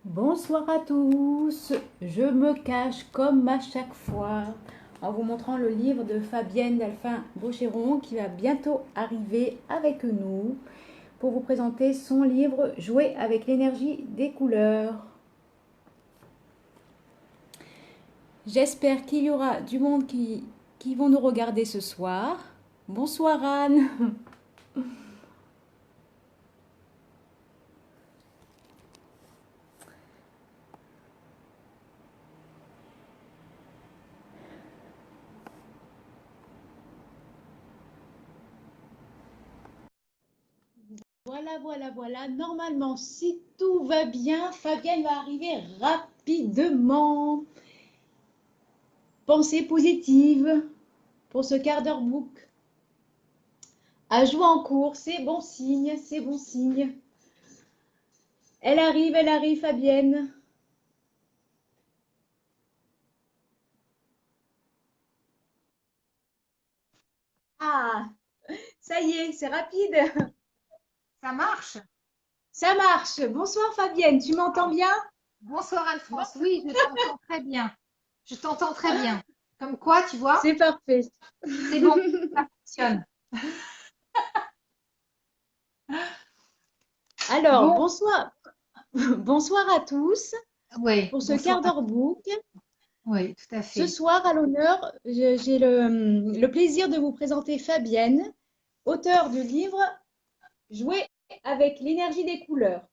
Bonsoir à tous, je me cache comme à chaque fois en vous montrant le livre de Fabienne Delphin Baucheron qui va bientôt arriver avec nous pour vous présenter son livre Jouer avec l'énergie des couleurs. J'espère qu'il y aura du monde qui vont nous regarder ce soir. Bonsoir Anne. Voilà. Normalement, si tout va bien, Fabienne va arriver rapidement. Pensée positive pour ce quart d'heure book. À jouer en cours, c'est bon signe, c'est bon signe. Elle arrive, Fabienne. Ah, ça y est, c'est rapide. Ça marche? Ça marche. Bonsoir Fabienne, tu m'entends bien? Bonsoir Anne-France. Oui, je t'entends très bien. Je t'entends très bien. Comme quoi, tu vois, C'est parfait. c'est bon, ça fonctionne. Alors, Bon, bonsoir. Bonsoir à tous oui, pour ce bonsoir. quart d'heure book. Oui, tout à Ce fait. soir, à l'honneur, j'ai le plaisir de vous présenter Fabienne, auteure du livre Jouer avec l'énergie des couleurs.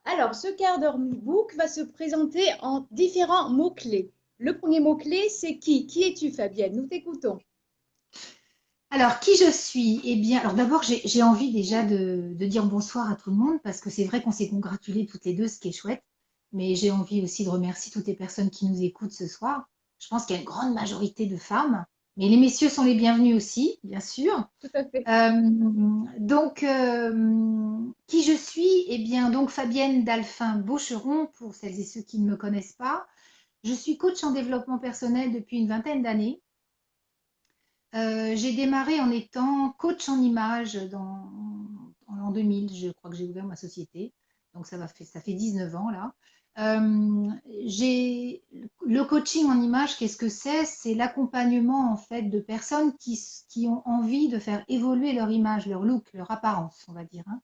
Alors, ce quart d'heure book va se présenter en différents mots-clés. Le premier mot-clé, c'est qui? Qui es-tu, Fabienne? Nous t'écoutons. Alors, qui je suis? Eh bien, alors d'abord, j'ai envie déjà de dire bonsoir à tout le monde parce que c'est vrai qu'on s'est congratulés toutes les deux, ce qui est chouette. Mais j'ai envie aussi de remercier toutes les personnes qui nous écoutent ce soir. Je pense qu'il y a une grande majorité de femmes, mais les messieurs sont les bienvenus aussi, bien sûr. Tout à fait. Euh, qui je suis? Eh bien, donc Fabienne Dalphin Baucheron, pour celles et ceux qui ne me connaissent pas. Je suis coach en développement personnel depuis une vingtaine d'années. J'ai démarré en étant coach en image en l'an 2000, je crois que j'ai ouvert ma société. Donc ça fait 19 ans là. Le coaching en image, qu'est-ce que c'est? C'est l'accompagnement en fait de personnes qui ont envie de faire évoluer leur image, leur look, leur apparence, on va dire, hein.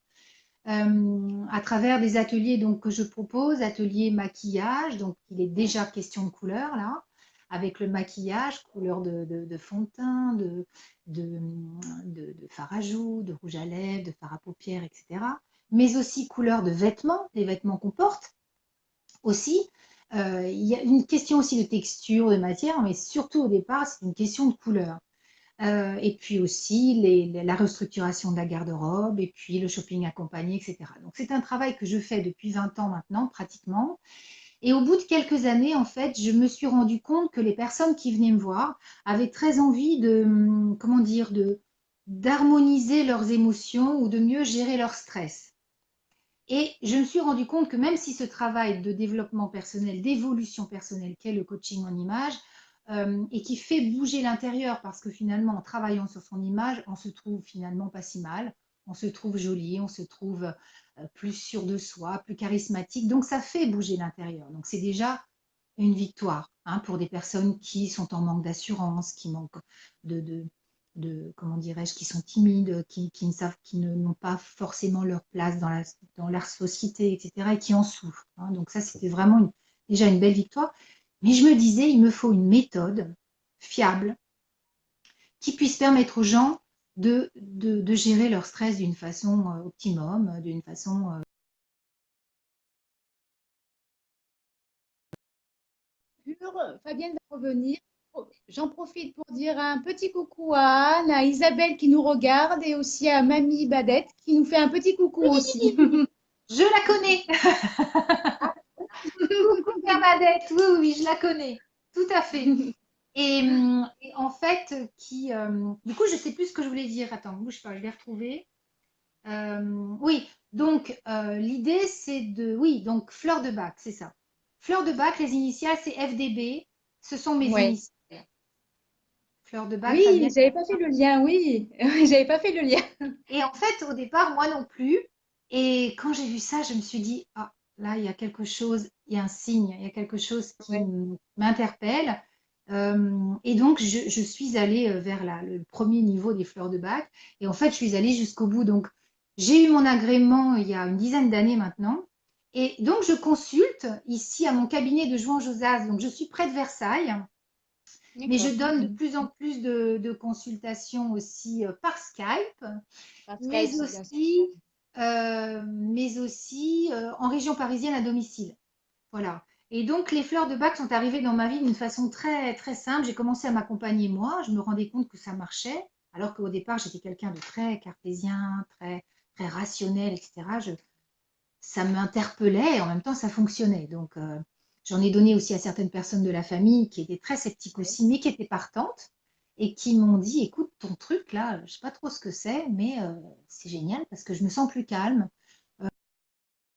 À travers des ateliers donc, que je propose, ateliers maquillage, donc il est déjà question de couleur là, avec le maquillage, couleur de fond de teint, de, de fard à joues, de rouge à lèvres, de fard à paupières, etc. Mais aussi couleur de vêtements, les vêtements qu'on porte aussi. Il y a une question aussi de texture, de matière, mais surtout au départ, c'est une question de couleur. Et puis aussi la restructuration de la garde-robe et puis le shopping accompagné, etc. Donc c'est un travail que je fais depuis 20 ans maintenant, pratiquement. Et au bout de quelques années, en fait, je me suis rendu compte que les personnes qui venaient me voir avaient très envie de, comment dire, d'harmoniser leurs émotions ou de mieux gérer leur stress. Et je me suis rendu compte que même si ce travail de développement personnel, d'évolution personnelle qu'est le coaching en image, et qui fait bouger l'intérieur parce que finalement, en travaillant sur son image, on se trouve finalement pas si mal, on se trouve jolie, on se trouve plus sûr de soi, plus charismatique. Donc ça fait bouger l'intérieur. Donc c'est déjà une victoire, hein, pour des personnes qui sont en manque d'assurance, qui manquent de, de, comment dirais-je, qui sont timides, qui ne savent, qui n'ont pas forcément leur place dans la société, etc., et qui en souffrent, hein. Donc ça, c'était vraiment déjà une belle victoire. Mais je me disais, il me faut une méthode fiable qui puisse permettre aux gens de gérer leur stress d'une façon optimum, d'une façon Fabienne va revenir. J'en profite pour dire un petit coucou à Anne, à Isabelle qui nous regarde et aussi à Mamie Badette qui nous fait un petit coucou aussi. je la connais. Coucou Bernadette, oui, oui, oui, je la connais, tout à fait. Et en fait, du coup, je sais plus ce que je voulais dire. Attends, bouge pas, je l'ai retrouvé. Oui, donc l'idée, c'est oui, donc fleur de bac, c'est ça. Fleur de bac, les initiales, c'est FDB. Ce sont mes Ouais. initiales. Fleur de bac, Oui, Fabienne. j'avais pas fait le lien, oui. J'avais pas fait le lien. Et en fait, au départ, moi non plus. Et quand j'ai vu ça, je me suis dit, ah. là, il y a quelque chose, il y a un signe, il y a quelque chose qui Ouais. m'interpelle. Et donc, je suis allée vers le premier niveau des fleurs de bac. Et en fait, je suis allée jusqu'au bout. Donc, j'ai eu mon agrément il y a une dizaine d'années maintenant. Et donc, je consulte ici à mon cabinet de Jouan-Josas. Donc, je suis près de Versailles. Mais je D'accord. donne de plus en plus de consultations aussi par Skype, Par Skype, mais bien sûr. aussi, en région parisienne à domicile. Voilà. Et donc, les fleurs de bac sont arrivées dans ma vie d'une façon très, très simple. J'ai commencé à m'accompagner moi. Je me rendais compte que ça marchait, alors qu'au départ, j'étais quelqu'un de très cartésien, très, très rationnel, etc. Ça m'interpellait et en même temps, ça fonctionnait. Donc, j'en ai donné aussi à certaines personnes de la famille qui étaient très sceptiques Ouais. aussi, mais qui étaient partantes et qui m'ont dit, écoute, ton truc là, je ne sais pas trop ce que c'est, mais c'est génial parce que je me sens plus calme.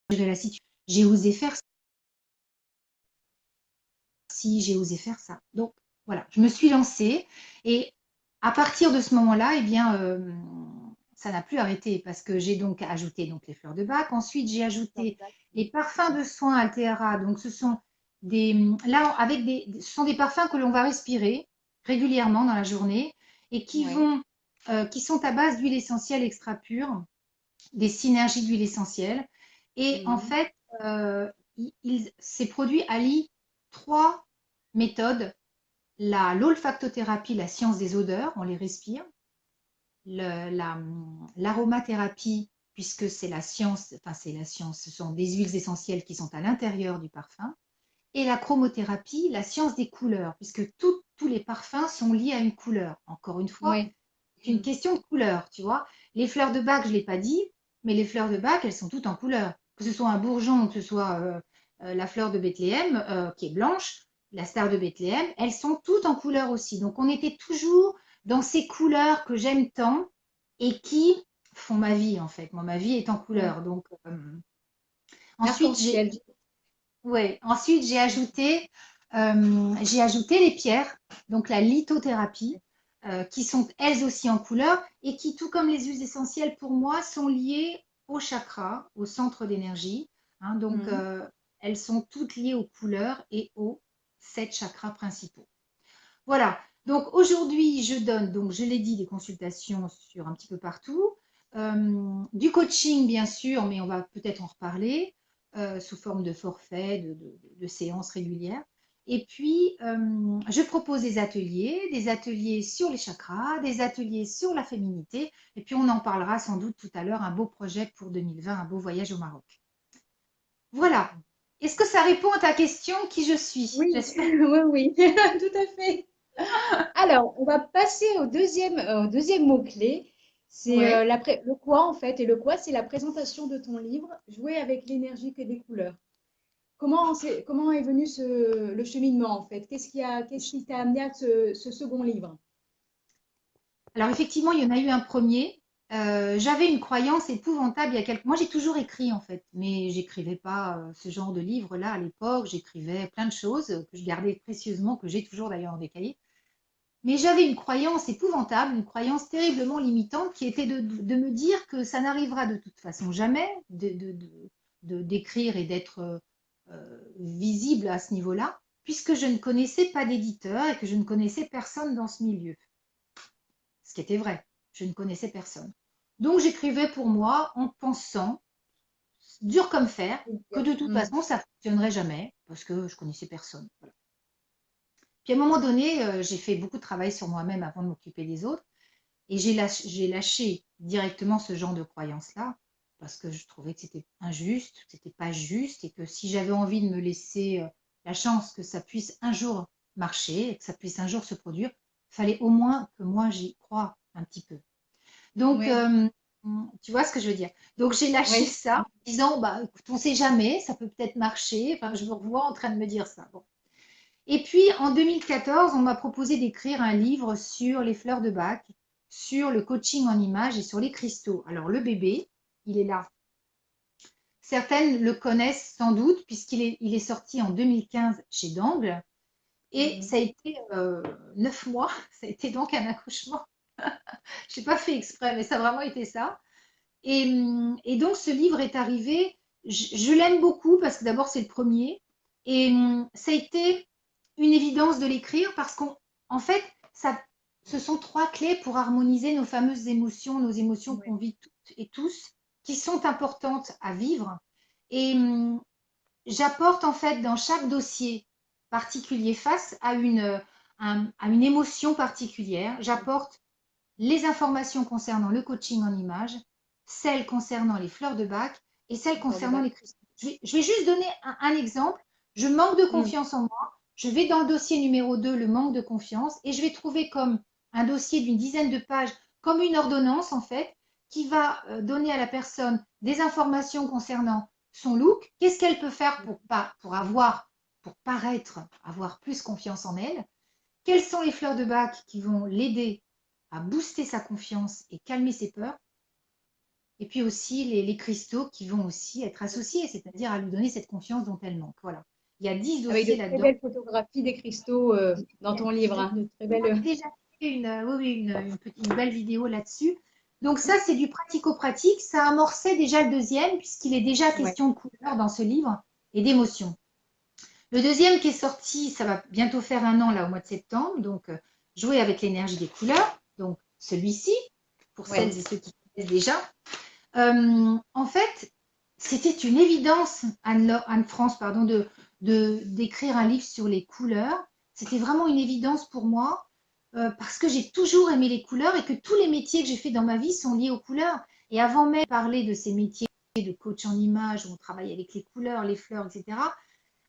La situation, j'ai osé faire ci, j'ai osé faire ça. Donc, voilà, je me suis lancée et à partir de ce moment-là, eh bien, ça n'a plus arrêté parce que j'ai donc ajouté donc les fleurs de bac. Ensuite, j'ai Fleurs de ajouté bac. les parfums de soins Altera. Donc, ce sont ce sont des parfums que l'on va respirer régulièrement dans la journée et Ouais. qui sont à base d'huile essentielle extra pure, des synergies d'huile essentielle. Et en Mhm. fait, ces produits allient trois méthodes: l'olfactothérapie, la science des odeurs, on les respire, l'aromathérapie, puisque c'est la science, enfin c'est la science, ce sont des huiles essentielles qui sont à l'intérieur du parfum, et la chromothérapie, la science des couleurs, puisque tous les parfums sont liés à une couleur. Encore une fois, Ouais. c'est une question de couleur, tu vois. Les fleurs de bac, je ne l'ai pas dit, mais les fleurs de bac, elles sont toutes en couleur. Que ce soit un bourgeon, que ce soit la fleur de Bethléem, qui est blanche, la star de Bethléem, elles sont toutes en couleur aussi. Donc, on était toujours dans ces couleurs que j'aime tant et qui font ma vie, en fait. Moi, ma vie est en Ouais. couleur. Donc, ensuite, L'arc-en-ciel. ensuite, j'ai ajouté les pierres, donc la lithothérapie, qui sont elles aussi en couleur et qui, tout comme les huiles essentielles, pour moi, sont liées au chakra, au centre d'énergie. Hein. Donc, Mhm. elles sont toutes liées aux couleurs et aux 7 chakras principaux. Voilà. Donc, aujourd'hui, je donne, donc, je l'ai dit, des consultations sur un petit peu partout. Du coaching, bien sûr, mais on va peut-être en reparler sous forme de forfait, de séances régulières. Et puis, je propose des ateliers sur les chakras, des ateliers sur la féminité. Et puis, on en parlera sans doute tout à l'heure, un beau projet pour 2020, un beau voyage au Maroc. Voilà. Est-ce que ça répond à ta question, qui je suis? Oui, J'espère. oui, oui, tout à fait. Alors, on va passer au deuxième mot-clé. C'est Oui. le quoi, en fait. Et le quoi, c'est la présentation de ton livre, Jouer avec l'énergie que des couleurs. Comment est venu le cheminement, en fait? Qu'est-ce qui t'a amené à ce second livre? Alors effectivement, il y en a eu un premier. J'avais une croyance épouvantable il y a quelques... Moi, j'ai toujours écrit en fait, mais j'écrivais pas ce genre de livre-là à l'époque. J'écrivais plein de choses que je gardais précieusement, que j'ai toujours d'ailleurs dans des cahiers. Mais j'avais une croyance épouvantable, une croyance terriblement limitante qui était de me dire que ça n'arrivera de toute façon jamais d'écrire et d'être visible à ce niveau-là, puisque je ne connaissais pas d'éditeur et que je ne connaissais personne dans ce milieu. Ce qui était vrai, je ne connaissais personne. Donc j'écrivais pour moi en pensant, dur comme fer, que de toute Hmm. façon ça ne fonctionnerait jamais parce que je connaissais personne. Voilà. Puis à un moment donné, j'ai fait beaucoup de travail sur moi-même avant de m'occuper des autres et j'ai lâché directement ce genre de croyance-là parce que je trouvais que c'était injuste, que c'était pas juste et que si j'avais envie de me laisser la chance que ça puisse un jour marcher et que ça puisse un jour se produire, il fallait au moins que moi j'y croie un petit peu. Donc, Oui, tu vois ce que je veux dire. Donc, j'ai lâché oui. ça en disant, bah, écoute, on ne sait jamais, ça peut peut-être marcher. Enfin, je me revois en train de me dire ça. Bon. Et puis, en 2014, on m'a proposé d'écrire un livre sur les fleurs de bac, sur le coaching en images et sur les cristaux. Alors, le bébé, il est là. Certaines le connaissent sans doute, il est sorti en 2015 chez Dangle. Et ça a Mhm. été 9 mois. Ça a été donc un accouchement. Je n'ai pas fait exprès, mais ça a vraiment été ça. Et donc, ce livre est arrivé je l'aime beaucoup parce que d'abord, c'est le premier. Et ça a été une évidence de l'écrire parce qu'en fait, ce sont 3 clés pour harmoniser nos fameuses émotions, nos émotions Ouais. qu'on vit toutes et tous, qui sont importantes à vivre. Et j'apporte en fait dans chaque dossier particulier face à une émotion particulière, j'apporte les informations concernant le coaching en images, celles concernant les fleurs de bac et celles Fleur de concernant bac. les cristaux. Je vais juste donner un exemple. Je manque de Mm. confiance en moi. Je vais dans le dossier numéro 2, le manque de confiance, et je vais trouver comme un dossier d'une dizaine de pages, comme une ordonnance en fait, qui va donner à la personne des informations concernant son look, qu'est-ce qu'elle peut faire pour paraître, avoir plus confiance en elle, quelles sont les fleurs de bac qui vont l'aider à booster sa confiance et calmer ses peurs, et puis aussi les cristaux qui vont aussi être associés, c'est-à-dire à lui donner cette confiance dont elle manque. Voilà. Il y a 10 Avec de dossiers très là-dedans. belles photographies des cristaux dans ton livre, hein, de très On a belles. déjà fait une belle vidéo là-dessus. Donc ça, c'est du pratico-pratique. Ça amorçait déjà le deuxième, puisqu'il est déjà Ouais. question de couleur dans ce livre et d'émotion. Le deuxième qui est sorti, ça va bientôt faire 1 an là au mois de septembre, donc jouer avec l'énergie des couleurs, donc celui-ci, pour celles Ouais. et ceux qui connaissent déjà. En fait, c'était une évidence, Anne-France, pardon, d'écrire un livre sur les couleurs. C'était vraiment une évidence pour moi parce que j'ai toujours aimé les couleurs et que tous les métiers que j'ai fait dans ma vie sont liés aux couleurs. Et avant même de parler de ces métiers de coach en image où on travaille avec les couleurs, les fleurs, etc.,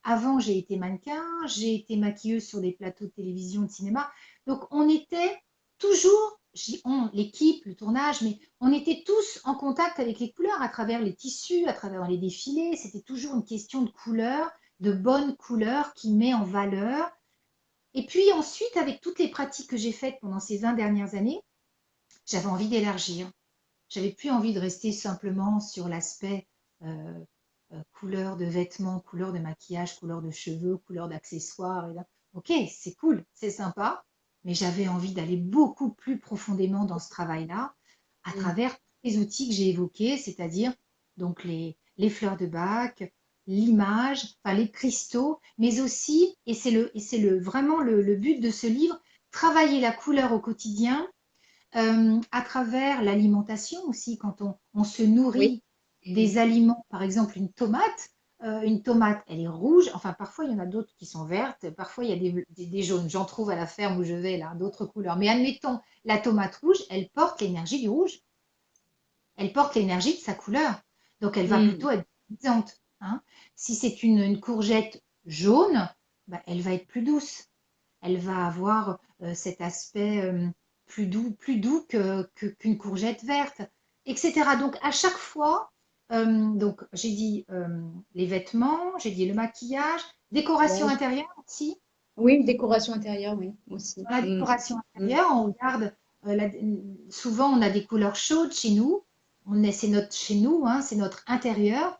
avant, j'ai été mannequin, j'ai été maquilleuse sur des plateaux de télévision, de cinéma. Donc, on était toujours, l'équipe, le tournage, mais on était tous en contact avec les couleurs à travers les tissus, à travers les défilés. C'était toujours une question de couleur, de bonne couleur qui met en valeur. Et puis ensuite, avec toutes les pratiques que j'ai faites pendant ces 20 dernières années, j'avais envie d'élargir. J'avais plus envie de rester simplement sur l'aspect euh, couleur de vêtements, couleur de maquillage, couleur de cheveux, couleur d'accessoires. Ok, c'est cool, c'est sympa, mais j'avais envie d'aller beaucoup plus profondément dans ce travail-là à Mm. travers les outils que j'ai évoqués, c'est-à-dire donc les fleurs de bac, l'image, enfin les cristaux, mais aussi, et c'est vraiment le but de ce livre, travailler la couleur au quotidien à travers l'alimentation aussi, quand on se Oui. nourrit des aliments, par exemple une tomate, elle est rouge, enfin parfois il y en a d'autres qui sont vertes, parfois il y a des jaunes, j'en trouve à la ferme où je vais là, d'autres couleurs, mais admettons, la tomate rouge, elle porte l'énergie du rouge, elle porte l'énergie de sa couleur, donc elle va Mm. plutôt être disante. Hein. Si c'est une courgette jaune, bah, elle va être plus douce, elle va avoir cet aspect plus doux qu'une courgette verte, etc. Donc à chaque fois, donc j'ai dit les vêtements, j'ai dit le maquillage, décoration Ouais. intérieure aussi. Oui, une décoration intérieure, oui, aussi. Dans la Mm. décoration Mm. intérieure, on regarde, souvent on a des couleurs chaudes chez nous, c'est notre chez nous, hein, c'est notre intérieur.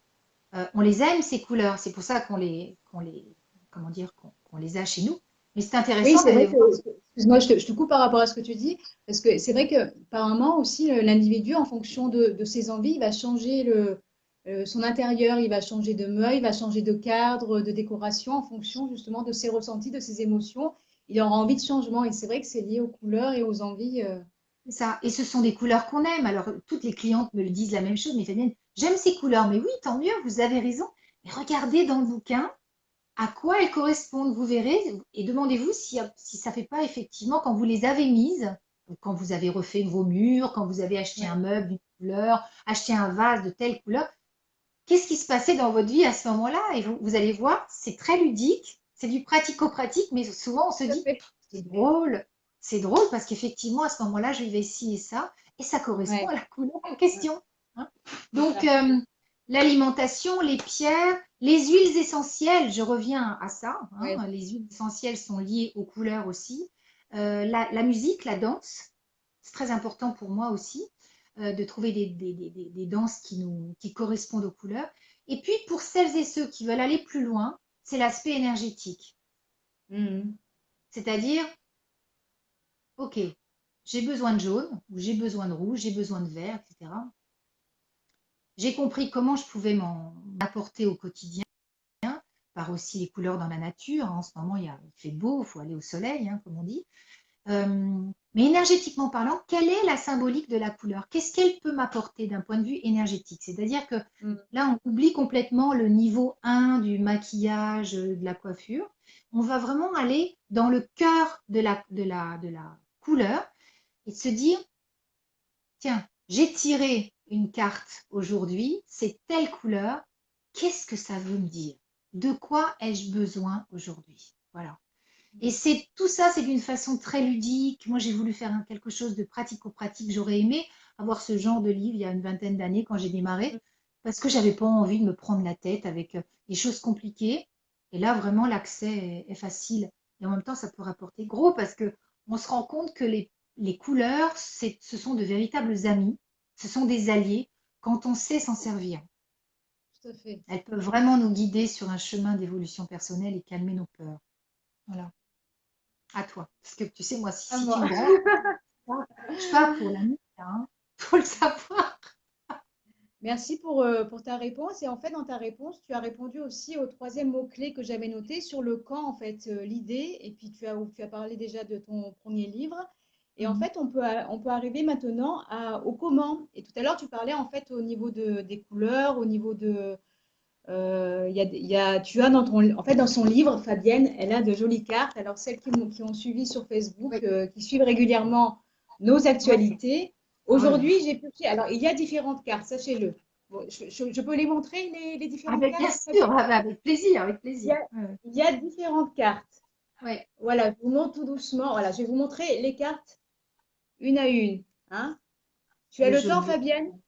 On les aime ces couleurs, c'est pour ça comment dire, qu'on les a chez nous. Mais c'est Oui, intéressant c'est d'aller vrai que, voir. excuse-moi, je te coupe par rapport à ce que tu dis, parce que c'est vrai que par moment aussi, l'individu, en fonction de ses envies, il va changer son intérieur, il va changer de meuble, il va changer de cadre, de décoration, en fonction justement de ses ressentis, de ses émotions. Il aura envie de changement, et c'est vrai que c'est lié aux couleurs et aux envies. C'est ça. Et ce sont des couleurs qu'on aime. Alors, toutes les clientes me le disent la même chose, mais Fabienne, j'aime ces couleurs. Mais oui, tant mieux, vous avez raison. Mais regardez dans le bouquin à quoi elles correspondent, vous verrez, et demandez-vous si ça ne fait pas effectivement, quand vous les avez mises, ou quand vous avez refait vos murs, quand vous avez acheté un Ouais, meuble d'une couleur, acheté un vase de telle couleur, qu'est-ce qui se passait dans votre vie à ce moment-là? Et vous allez voir, c'est très ludique, c'est du pratico-pratique, mais souvent on se tout à dit, fait. c'est drôle parce qu'effectivement à ce moment-là, je vivais ci et ça correspond Ouais, à la couleur en question. Hein. c'est Donc, ça. l'alimentation, les pierres, les huiles essentielles, je reviens à ça, Ouais. hein, les huiles essentielles sont liées aux couleurs aussi. La musique, la danse, c'est très important pour moi aussi de trouver des danses qui correspondent aux couleurs. Et puis, pour celles et ceux qui veulent aller plus loin, c'est l'aspect énergétique. Mm. C'est-à-dire, OK, j'ai besoin de jaune, ou j'ai besoin de rouge, j'ai besoin de vert, etc. J'ai compris comment je pouvais apporter au quotidien, par aussi les couleurs dans la nature. En ce moment, il fait beau, il faut aller au soleil, hein, comme on dit. Mais énergétiquement parlant, quelle est la symbolique de la couleur? Qu'est-ce qu'elle peut m'apporter d'un point de vue énergétique? C'est-à-dire que Mm. là, on oublie complètement le niveau 1 du maquillage, de la coiffure. On va vraiment aller dans le cœur de la couleur et se dire, tiens, j'ai tiré une carte aujourd'hui, c'est telle couleur, qu'est-ce que ça veut me dire? De quoi ai-je besoin aujourd'hui? Voilà. Et c'est tout ça, c'est d'une façon très ludique. Moi, j'ai voulu faire quelque chose de pratico-pratique. J'aurais aimé avoir ce genre de livre il y a une vingtaine d'années quand j'ai démarré, parce que j'avais pas envie de me prendre la tête avec des choses compliquées. Et là, vraiment, l'accès est facile. Et en même temps, ça peut rapporter gros parce que on se rend compte que les couleurs, ce sont de véritables amis. Ce sont des alliés quand on sait s'en servir. Tout à fait. Elles peuvent vraiment nous guider sur un chemin d'évolution personnelle et calmer nos peurs. Voilà. À toi. Parce que tu sais, moi, À si tu moi. me branches, je pars pour la nuit, hein, faut le savoir. Merci pour ta réponse. Et en fait, dans ta réponse, tu as répondu aussi au troisième mot-clé que j'avais noté sur le quand, en fait, l'idée. Et puis, tu as parlé déjà de ton premier livre. Et en Mhm. fait, on peut arriver maintenant au comment. Et tout à l'heure, tu parlais en fait au niveau des couleurs, au niveau de, tu as en fait, dans son livre, Fabienne, elle a de jolies cartes. Alors, celles qui ont suivi sur Facebook, Oui, qui suivent régulièrement nos ouais. actualités, Ah ouais, ouais. aujourd'hui, j'ai pioché. Alors, il y a différentes cartes, sachez-le. Bon, je peux les montrer, les Ah différentes ben, bien cartes, sûr, Fabienne? ah ben, avec plaisir, avec Il y plaisir. a, Ouais, il y a différentes cartes. ouais. Voilà, je vous montre tout doucement. Voilà, je vais vous montrer les cartes une à une. Hein? Tu as Le le temps, jaune. Fabienne?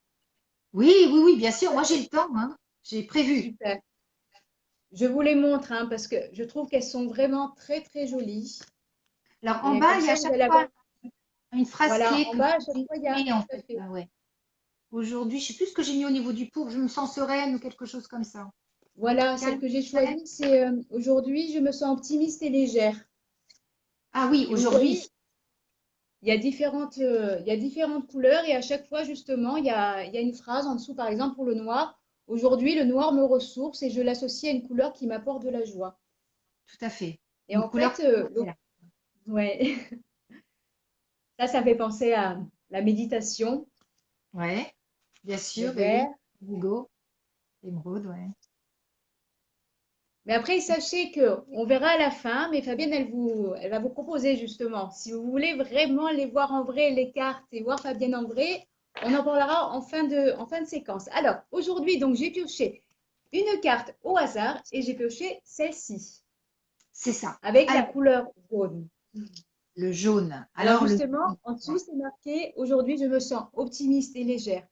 Oui, oui, oui, bien sûr. Moi, j'ai le temps, hein. J'ai prévu. Super. Je vous les montre hein, parce que je trouve qu'elles sont vraiment très, très jolies. Alors, en Et bas, comme il y a à ça, vous chaque allez avoir. fois une phrase Voilà, clé en que bas, à je chaque vais fois, il y a. exprimer, en Tout à fait. fait. Ah ouais. Aujourd'hui, je sais plus ce que j'ai mis au niveau du pour. Je me sens sereine ou quelque chose comme ça. Voilà, celle Calme. que j'ai choisie, c'est aujourd'hui, je me sens optimiste et légère. Ah oui, Et vous aujourd'hui. voyez, il y a différentes couleurs et à chaque fois, justement, il y a une phrase en dessous, par exemple, pour le noir. Aujourd'hui, le noir me ressource et je l'associe à une couleur qui m'apporte de la joie. Tout à fait. Et Une en couleur fait, pastel. ouais, ça fait penser à la méditation, Ouais, bien le sûr, ben oui. vert. Hugo, émeraude, ouais. Mais après, sachez que on verra à la fin, mais Fabienne, elle va vous proposer justement, si vous voulez vraiment les voir en vrai, les cartes, et voir Fabienne en vrai, on en parlera en fin de séquence. Alors, aujourd'hui, donc, j'ai pioché une carte au hasard et j'ai pioché celle-ci, C'est ça. avec la Alors, couleur jaune. le jaune. Alors, Alors, le justement, jaune. en dessous, Ouais. c'est marqué, aujourd'hui, je me sens optimiste et légère.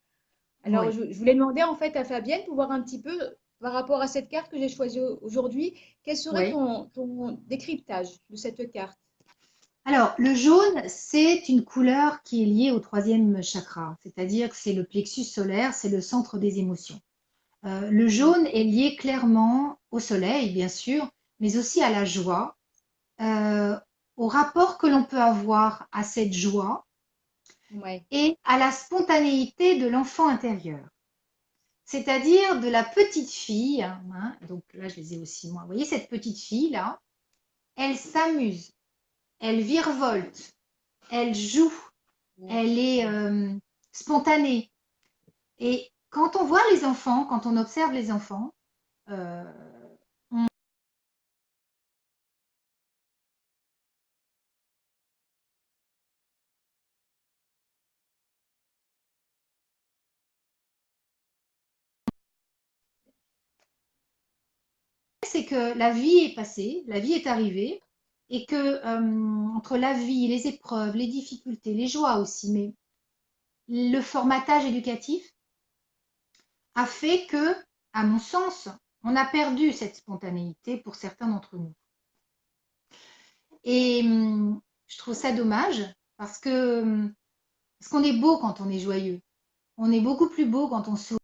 Alors, Oui. je voulais demander en fait à Fabienne pour voir un petit peu par rapport à cette carte que j'ai choisie aujourd'hui, quel serait Oui. ton décryptage de cette carte? Alors, le jaune, c'est une couleur qui est liée au troisième chakra, c'est-à-dire que c'est le plexus solaire, c'est le centre des émotions. Le Mhm. jaune est lié clairement au soleil, bien sûr, mais aussi à la joie, euh, au rapport que l'on peut avoir à cette joie Ouais. et à la spontanéité de l'enfant intérieur. C'est-à-dire de la petite fille, hein, donc là je les ai aussi moi. Vous voyez cette petite fille là, elle s'amuse, elle virevolte, elle joue, Ouais. elle est spontanée. Et quand on voit les enfants, quand on observe les enfants, euh, c'est que la vie est passée, la vie est arrivée, et que entre la vie, les épreuves, les difficultés, les joies aussi, mais le formatage éducatif a fait que, à mon sens, on a perdu cette spontanéité pour certains d'entre nous. Et je trouve ça dommage parce qu'on est beau quand on est joyeux. On est beaucoup plus beau quand on sourit.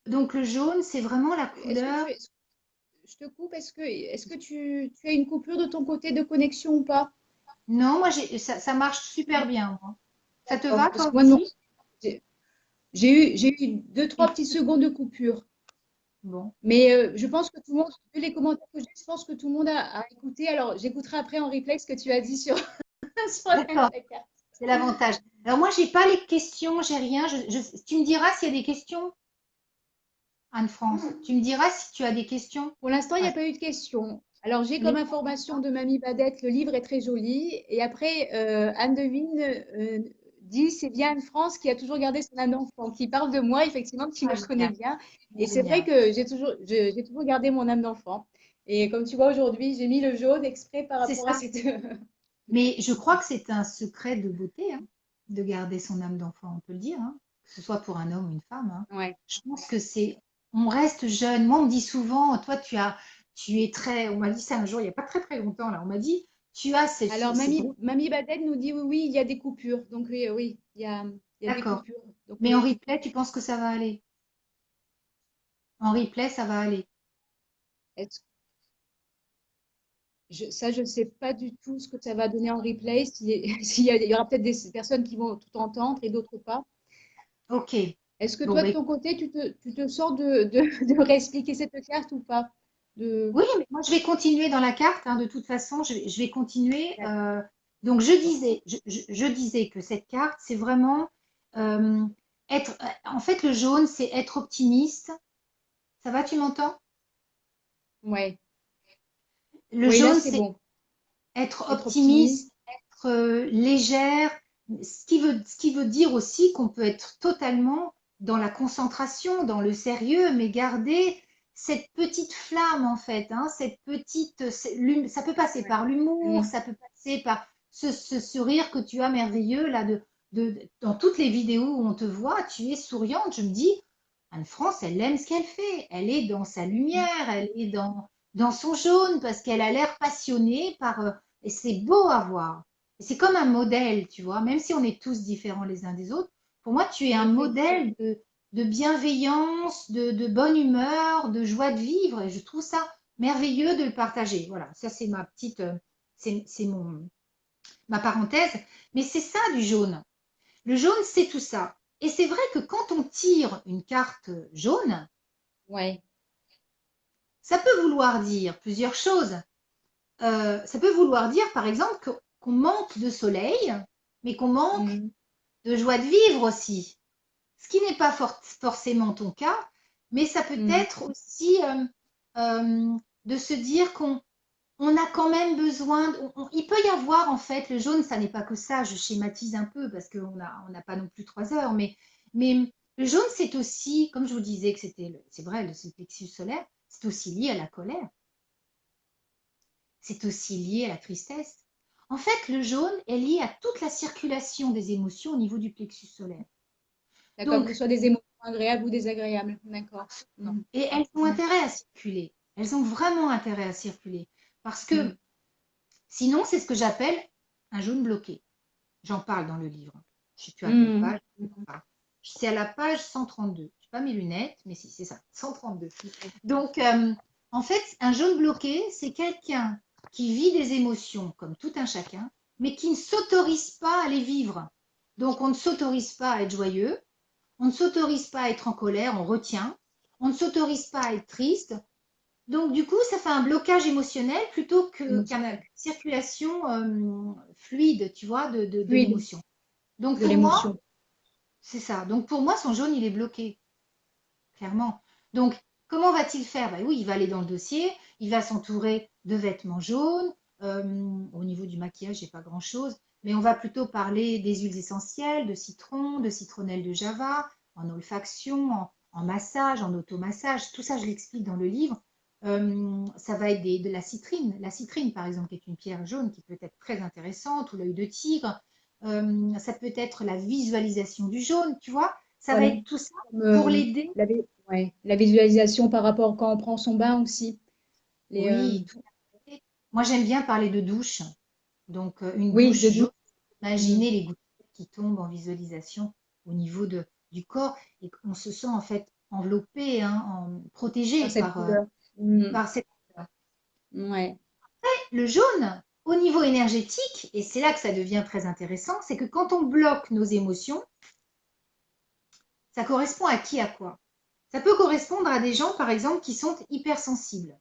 Donc le jaune, c'est vraiment la Est-ce que couleur. je te coupe. Est-ce que tu as une coupure de ton côté de connexion ou pas? Non, moi, ça marche super bien, moi. Ça te va, D'accord. Parce toi que moi, de mon aussi? côté, j'ai eu deux, trois petites secondes de coupure. Bon, Mais je pense que tout le monde, vu les commentaires que j'ai, je pense que tout le monde a écouté. Alors, j'écouterai après en replay ce que tu as dit sur, sur la d'accord, carte. c'est l'avantage. Alors moi, j'ai pas les questions, j'ai rien. Tu me diras s'il y a des questions, Anne-France. Tu me diras si tu as des questions. Pour l'instant, il n'y Ah, a pas eu de questions. Alors, j'ai comme les- information de Mamie Badette, le livre est très joli. Et après, Anne Devine dit, c'est bien Anne France qui a toujours gardé son âme d'enfant, qui parle de moi, effectivement, qui ah, me connaît génial, bien. Et c'est vrai génial. que j'ai toujours gardé mon âme d'enfant. Et comme tu vois aujourd'hui, j'ai mis le jaune exprès par C'est rapport à ça. cette… Mais je crois que c'est un secret de beauté, hein, de garder son âme d'enfant, on peut le dire, hein, que ce soit pour un homme ou une femme, hein. Ouais. Je pense que on reste jeune. Moi, on me dit souvent, toi, tu es très, on m'a dit ça un jour, il n'y a pas très très longtemps, là, on m'a dit, tu as Alors, Mamie Badette nous dit oui, oui, il y a des coupures. Donc, oui, oui, il y a des d'accord. coupures. Donc, Mais en replay, tu penses que ça va aller? En replay, ça va aller. est-ce ça, je ne sais pas du tout ce que ça va donner en replay. Il y aura peut-être des personnes qui vont tout entendre et d'autres pas. Ok. Est-ce que Bon, toi, de ben, ton côté, tu te sens de réexpliquer cette carte ou pas? oui, mais moi, je vais continuer dans la carte, hein, de toute façon, je vais continuer. Donc, D'accord. je disais que cette carte, c'est vraiment euh, en fait, le jaune, c'est être optimiste. Ça va, tu m'entends? Ouais. Le Oui, là, jaune, c'est c'est bon. être Être optimiste. optimiste, être légère, ce qui veut dire aussi qu'on peut être totalement dans la concentration, dans le sérieux, mais garder cette petite flamme en fait, hein, cette petite, ça peut passer Ouais. par l'humour, Mm. ça peut passer par ce sourire que tu as merveilleux là, dans toutes les vidéos où on te voit, tu es souriante. Je me dis, Anne-France, elle aime ce qu'elle fait, elle est dans sa lumière, elle est dans son jaune parce qu'elle a l'air passionnée et c'est beau à voir. Et c'est comme un modèle, tu vois, même si on est tous différents les uns des autres. Pour moi, tu es un Tout à fait. modèle de bienveillance, de bonne humeur, de joie de vivre. Et je trouve ça merveilleux de le partager. Voilà, ça c'est ma petite, c'est ma parenthèse. Mais c'est ça du jaune. Le jaune, c'est tout ça. Et c'est vrai que quand on tire une carte jaune, Ouais. ça peut vouloir dire plusieurs choses. Ça peut vouloir dire, par exemple, qu'on manque de soleil, mais qu'on manque Mm. de joie de vivre aussi. Ce qui n'est pas forcément ton cas, mais ça peut Mm. être aussi de se dire qu'on a quand même besoin. Il peut y avoir, en fait, le jaune, ça n'est pas que ça, je schématise un peu parce qu'on n'a pas non plus 3 heures, mais le jaune, c'est aussi, comme je vous disais que c'est vrai, le plexus solaire, c'est aussi lié à la colère, c'est aussi lié à la tristesse. En fait, le jaune est lié à toute la circulation des émotions au niveau du plexus solaire. D'accord, que ce Donc, soit des émotions agréables ou désagréables. D'accord. absolument. Mm. Et elles ont Mm. intérêt à circuler. Elles ont vraiment intérêt à circuler. Parce que Mm. sinon, c'est ce que j'appelle un jaune bloqué. J'en parle dans le livre. Je ne sais plus à quelle Mm. page. Enfin, c'est à la page 132. Je n'ai pas mes lunettes, mais si, c'est ça, 132. Donc, en fait, un jaune bloqué, c'est quelqu'un qui vit des émotions comme tout un chacun, mais qui ne s'autorise pas à les vivre. Donc, on ne s'autorise pas à être joyeux, on ne s'autorise pas à être en colère, on retient, on ne s'autorise pas à être triste. Donc, du coup, ça fait un blocage émotionnel plutôt qu'une circulation fluide, tu vois, de Fluide l'émotion. Donc, de pour moi, l'émotion. c'est ça. Donc, pour moi, son jaune, il est bloqué, clairement. Donc, comment va-t-il faire? Ben oui, il va aller dans le dossier, il va s'entourer de vêtements jaunes. Au niveau du maquillage, j'ai pas grand-chose, mais on va plutôt parler des huiles essentielles, de citron, de citronnelle de java, en olfaction, en massage, en automassage. Tout ça, je l'explique dans le livre. Ça va être de la citrine. La citrine, par exemple, qui est une pierre jaune qui peut être très intéressante, ou l'œil de tigre. Ça peut être la visualisation du jaune, tu vois. Ça va être Comme, tout ça comme, pour l'aider. ouais, la visualisation par rapport quand on prend son bain aussi. Les, Oui, tout à fait. Moi, j'aime bien parler de douche. Donc, une oui, douche de doute. jaune, imaginez les gouttes qui tombent en visualisation au niveau du corps et qu'on se sent en fait enveloppé, hein, Par protégé cette couleur. Mm. par cette Ouais. Le jaune, au niveau énergétique, et c'est là que ça devient très intéressant, c'est que quand on bloque nos émotions, ça correspond à qui, à quoi? Ça peut correspondre à des gens, par exemple, qui sont hypersensibles.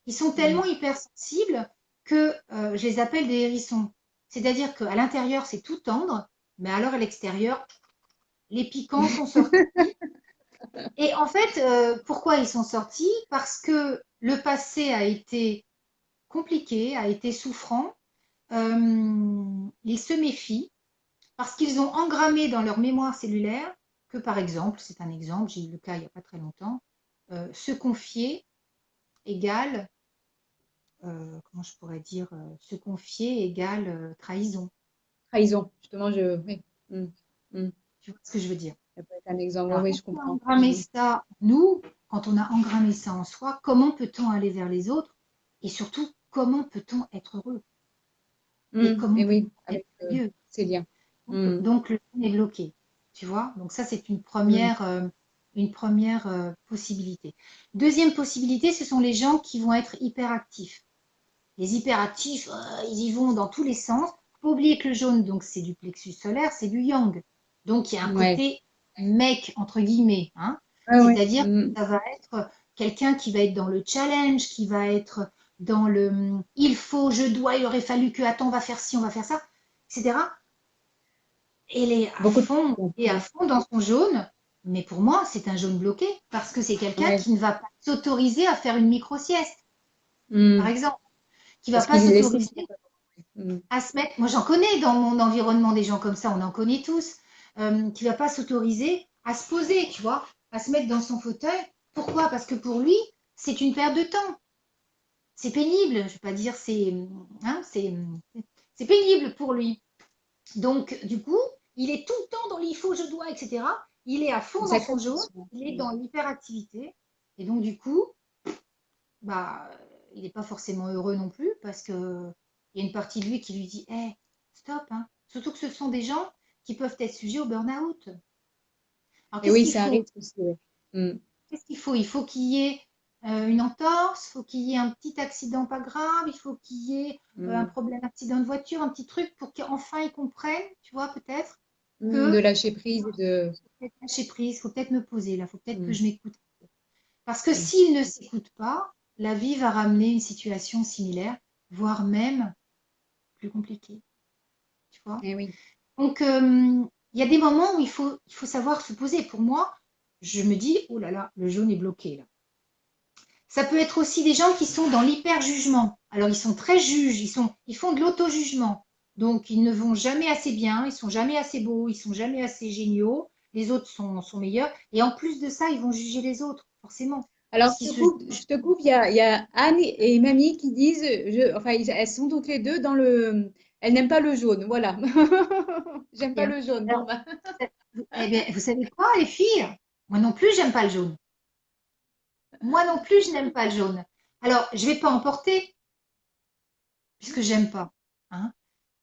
Ils sont tellement Mm. hypersensibles que je les appelle des hérissons. C'est-à-dire qu'à l'intérieur, c'est tout tendre, mais alors à l'extérieur, les piquants sont sortis. Et en fait, pourquoi ils sont sortis? Parce que le passé a été compliqué, a été souffrant. Ils se méfient parce qu'ils ont engrammé dans leur mémoire cellulaire que, par exemple, c'est un exemple, j'ai eu le cas il n'y a pas très longtemps, se confier égale, comment je pourrais dire, se confier égale trahison. Trahison, justement, oui. Mm. Mm. Tu vois ce que je veux dire? Ça peut être un exemple. Oui, Alors, oui, quand je on a comprends. engrammé Mm. ça, nous, quand on a engrammé ça en soi, comment peut-on aller vers les autres? Et surtout, comment peut-on être heureux? Et comment Et peut-on oui, être avec joyeux? ces liens. Mm. Donc, le son est bloqué. Tu vois? Donc, ça, c'est Mm. une première possibilité. Deuxième possibilité, ce sont les gens qui vont être hyperactifs. Les hyperactifs, ils y vont dans tous les sens. Faut pas oublier que le jaune, donc, c'est du plexus solaire, c'est du yang. Donc, il y a un Ouais. côté mec, entre guillemets, hein. Ouais, ouais. C'est-à-dire Mm. que ça va être quelqu'un qui va être dans le challenge, qui va être dans le il faut, je dois, il aurait fallu que, attends, on va faire ci, on va faire ça, etc. Beaucoup de Et à ouais. fond dans son jaune. Mais pour moi, c'est un jaune bloqué parce que c'est quelqu'un Ouais. qui ne va pas s'autoriser à faire une micro-sieste, par Mm. exemple, qui ne va Parce pas qu'il estime. s'autoriser à se mettre. Moi, j'en connais dans mon environnement des gens comme ça, on en connaît tous, qui ne va pas s'autoriser à se poser, tu vois, à se mettre dans son fauteuil. Pourquoi? Parce que pour lui, c'est une perte de temps. C'est pénible. Je ne vais pas dire hein, c'est pénible pour lui. Donc, du coup, il est tout le temps dans l'il faut, je dois, etc. Il est à fond dans son jaune, Sacrifice. il est dans l'hyperactivité. Et donc, du coup, bah, il n'est pas forcément heureux non plus parce que il y a une partie de lui qui lui dit hey, stop, hein. Surtout que ce sont des gens qui peuvent être sujets au burn-out. Alors, Et qu'est-ce oui, qu'il ça faut? arrive aussi. Ouais. Mm. Qu'est-ce qu'il faut? Il faut qu'il y ait une entorse, il faut qu'il y ait un petit accident pas grave, il faut qu'il y ait un Mm. problème, accident de voiture, un petit truc pour qu'enfin ils comprennent, tu vois, peut-être, que De lâcher prise et de. peut-être lâcher prise, il faut peut-être me poser là, il faut peut-être que Mm. je m'écoute. Parce que Mm. s'il ne s'écoute pas, la vie va ramener une situation similaire, voire même plus compliquée, tu vois. Et oui. Donc, il y a des moments où il faut savoir se poser. Pour moi, je me dis, oh là là, le jaune est bloqué là. Ça peut être aussi des gens qui sont dans l'hyper-jugement. Alors, ils sont très juges, ils font de l'auto-jugement. Donc, ils ne vont jamais assez bien, ils sont jamais assez beaux, ils sont jamais assez géniaux. Les autres sont meilleurs. Et en plus de ça, ils vont juger les autres, forcément. Alors, Puisqu'ils se je te coupe, il y a Anne et Mamie qui disent, enfin, elles sont toutes les deux dans le, elles n'aiment pas le jaune, voilà. J'aime pas bien. le jaune, bon Alors, bah. eh bien, vous savez quoi, les filles? Moi non plus, j'aime pas le jaune. Moi non plus, je n'aime pas le jaune. Alors, je vais pas en porter, puisque j'aime pas, hein.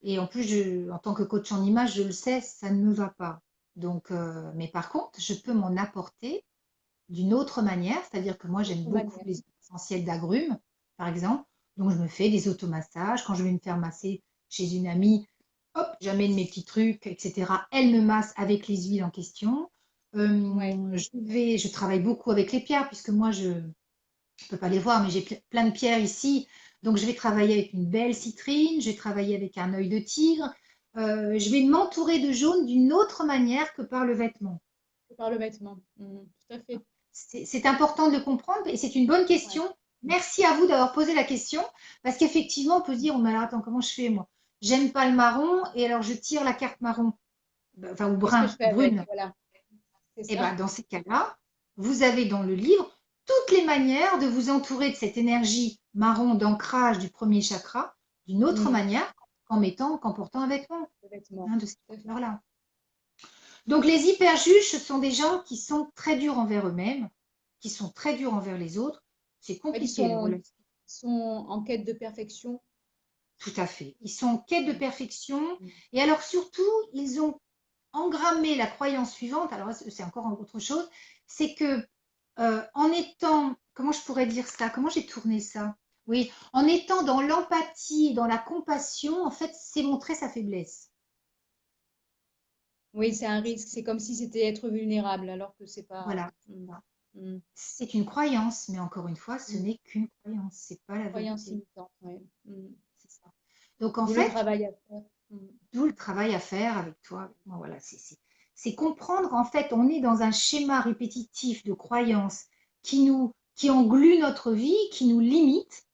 Et en plus, en tant que coach en image, je le sais, ça ne me va pas. Donc, mais par contre, je peux m'en apporter d'une autre manière, c'est-à-dire que moi, j'aime Autre beaucoup manière. les huiles essentielles d'agrumes, par exemple. Donc, je me fais des automassages. Quand je vais me faire masser chez une amie, hop, j'amène mes petits trucs, etc. Elle me masse avec les huiles en question. Ouais. Je travaille beaucoup avec les pierres, puisque moi, je ne peux pas les voir, mais j'ai plein de pierres ici. Donc, je vais travailler avec une belle citrine, je vais travailler avec un œil de tigre. Je vais m'entourer de jaune d'une autre manière que par le vêtement. Par le vêtement. Tout à fait. C'est important de le comprendre et c'est une bonne Ouais. question. Merci à vous d'avoir posé la question parce qu'effectivement, on peut se dire, oh, mais alors, attends, comment je fais moi? J'aime pas le marron et alors je tire la carte marron, enfin, ou Qu'est-ce que je fais avec? brune. Voilà, c'est Et ça. ben, dans ces cas-là, vous avez dans le livre toutes les manières de vous entourer de cette énergie marron d'ancrage du premier chakra d'une autre Hmm, manière qu'en portant un vêtement, le vêtement. hein, de cette Tout à fait. couleur-là. Donc les hyperjuges, ce sont des gens qui sont très durs envers eux-mêmes, qui sont très durs envers les autres. C'est En fait, ils compliqué les sont, relations. ils sont en quête de perfection. Tout à fait. Ils sont en quête de Hmm, perfection. hmm. Et alors surtout, ils ont engrammé la croyance suivante. Alors c'est encore autre chose. C'est que en étant, comment je pourrais dire ça? Comment j'ai tourné ça? Oui, en étant dans l'empathie, dans la compassion, en fait, c'est montrer sa faiblesse. Oui, c'est un risque. C'est comme si c'était être vulnérable, alors que c'est pas. Voilà. Mm. C'est une croyance, mais encore une fois, ce Mm. n'est qu'une croyance, c'est pas la Croyance vérité. limitante, ouais. C'est ça. Donc en D'où le fait, travail à faire. d'où le travail à faire avec toi, avec moi, voilà, c'est comprendre en fait, on est dans un schéma répétitif de croyances qui englue notre vie, qui nous limite,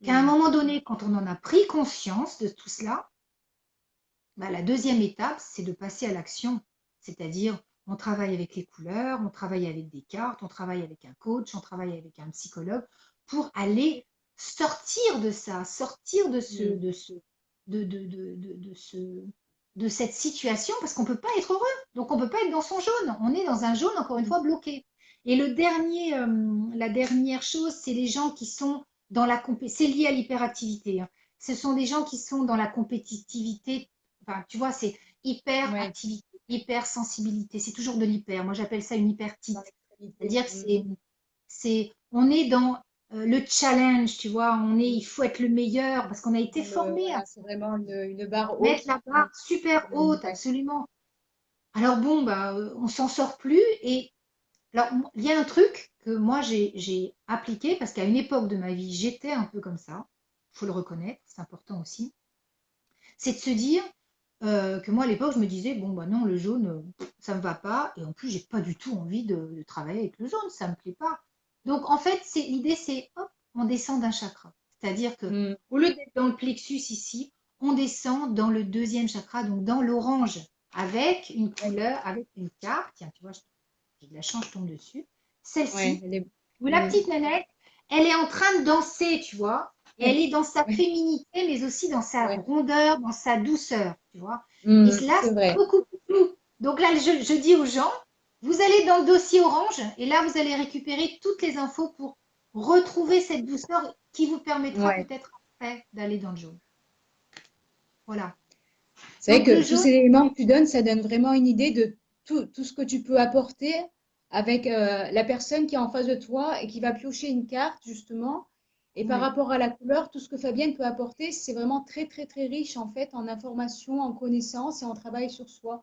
qu'à un Mm. moment donné, quand on en a pris conscience de tout cela, bah, la deuxième étape, c'est de passer à l'action. C'est-à-dire, on travaille avec les couleurs, on travaille avec des cartes, on travaille avec un coach, on travaille avec un psychologue pour aller sortir de ça, sortir Mm. de cette situation parce qu'on ne peut pas être heureux. Donc, on ne peut pas être dans son jaune. On est dans un jaune, encore une Mm. fois, bloqué. Et la dernière chose, c'est les gens qui sont dans la compétition. C'est lié à l'hyperactivité, hein. Ce sont des gens qui sont dans la compétitivité. Enfin, tu vois, c'est Ouais, hyperactivité, hypersensibilité. C'est toujours de l'hyper. Moi, j'appelle ça une dans hypertite. l'extrémité. C'est-à-dire que on est dans le challenge, tu vois. Il faut être le meilleur parce qu'on a été formé à Voilà, c'est vraiment une barre mettre haute. la barre super haute, Ouais. absolument. Alors bon, bah, on s'en sort plus. Et alors, il y a un truc que moi, j'ai appliqué parce qu'à une époque de ma vie, j'étais un peu comme ça. Il faut le reconnaître, c'est important aussi. C'est de se dire que moi, à l'époque, je me disais, bon, bah non, le jaune, ça me va pas. Et en plus, j'ai pas du tout envie de travailler avec le jaune, ça me plaît pas. Donc, en fait, l'idée, c'est, hop, on descend d'un chakra. C'est-à-dire que Mm. au lieu d'être dans le plexus ici, on descend dans le deuxième chakra, donc dans l'orange, avec une Ouais, couleur, avec une carte. Tiens, tu vois, j'ai de la chance, je tombe dessus. ouais, Celle-ci, elle est. où la Mm. petite nanette, elle est en train de danser, tu vois. Et elle Ouais, est dans sa ouais, féminité, mais aussi dans sa ouais. rondeur, dans sa douceur, tu vois. Et là, C'est c'est vrai. beaucoup plus flou. Donc là, je dis aux gens, vous allez dans le dossier orange, et là, vous allez récupérer toutes les infos pour retrouver cette douceur qui vous permettra Ouais. peut-être après d'aller dans le jaune. Voilà. C'est vrai Donc le que tous jaune, ces éléments que tu donnes, ça donne vraiment une idée de tout ce que tu peux apporter avec la personne qui est en face de toi et qui va piocher une carte, justement. Et par oui. rapport à la couleur, tout ce que Fabienne peut apporter, c'est vraiment très, très, très riche, en fait, en informations, en connaissances et en travail sur soi.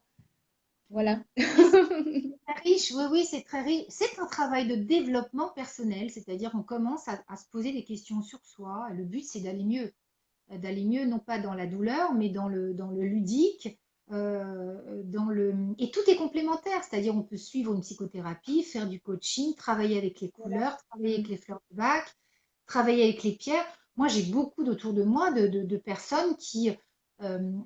Voilà. Et c'est très riche, oui, oui, c'est très riche. C'est un travail de développement personnel, c'est-à-dire on commence à se poser des questions sur soi. Et le but, c'est d'aller mieux, non pas dans la douleur, mais dans le ludique, et tout est complémentaire, c'est-à-dire on peut suivre une psychothérapie, faire du coaching, travailler avec les Voilà. couleurs, travailler avec Mm. les fleurs de bac, travailler avec les pierres. Moi, j'ai beaucoup autour de moi de personnes qui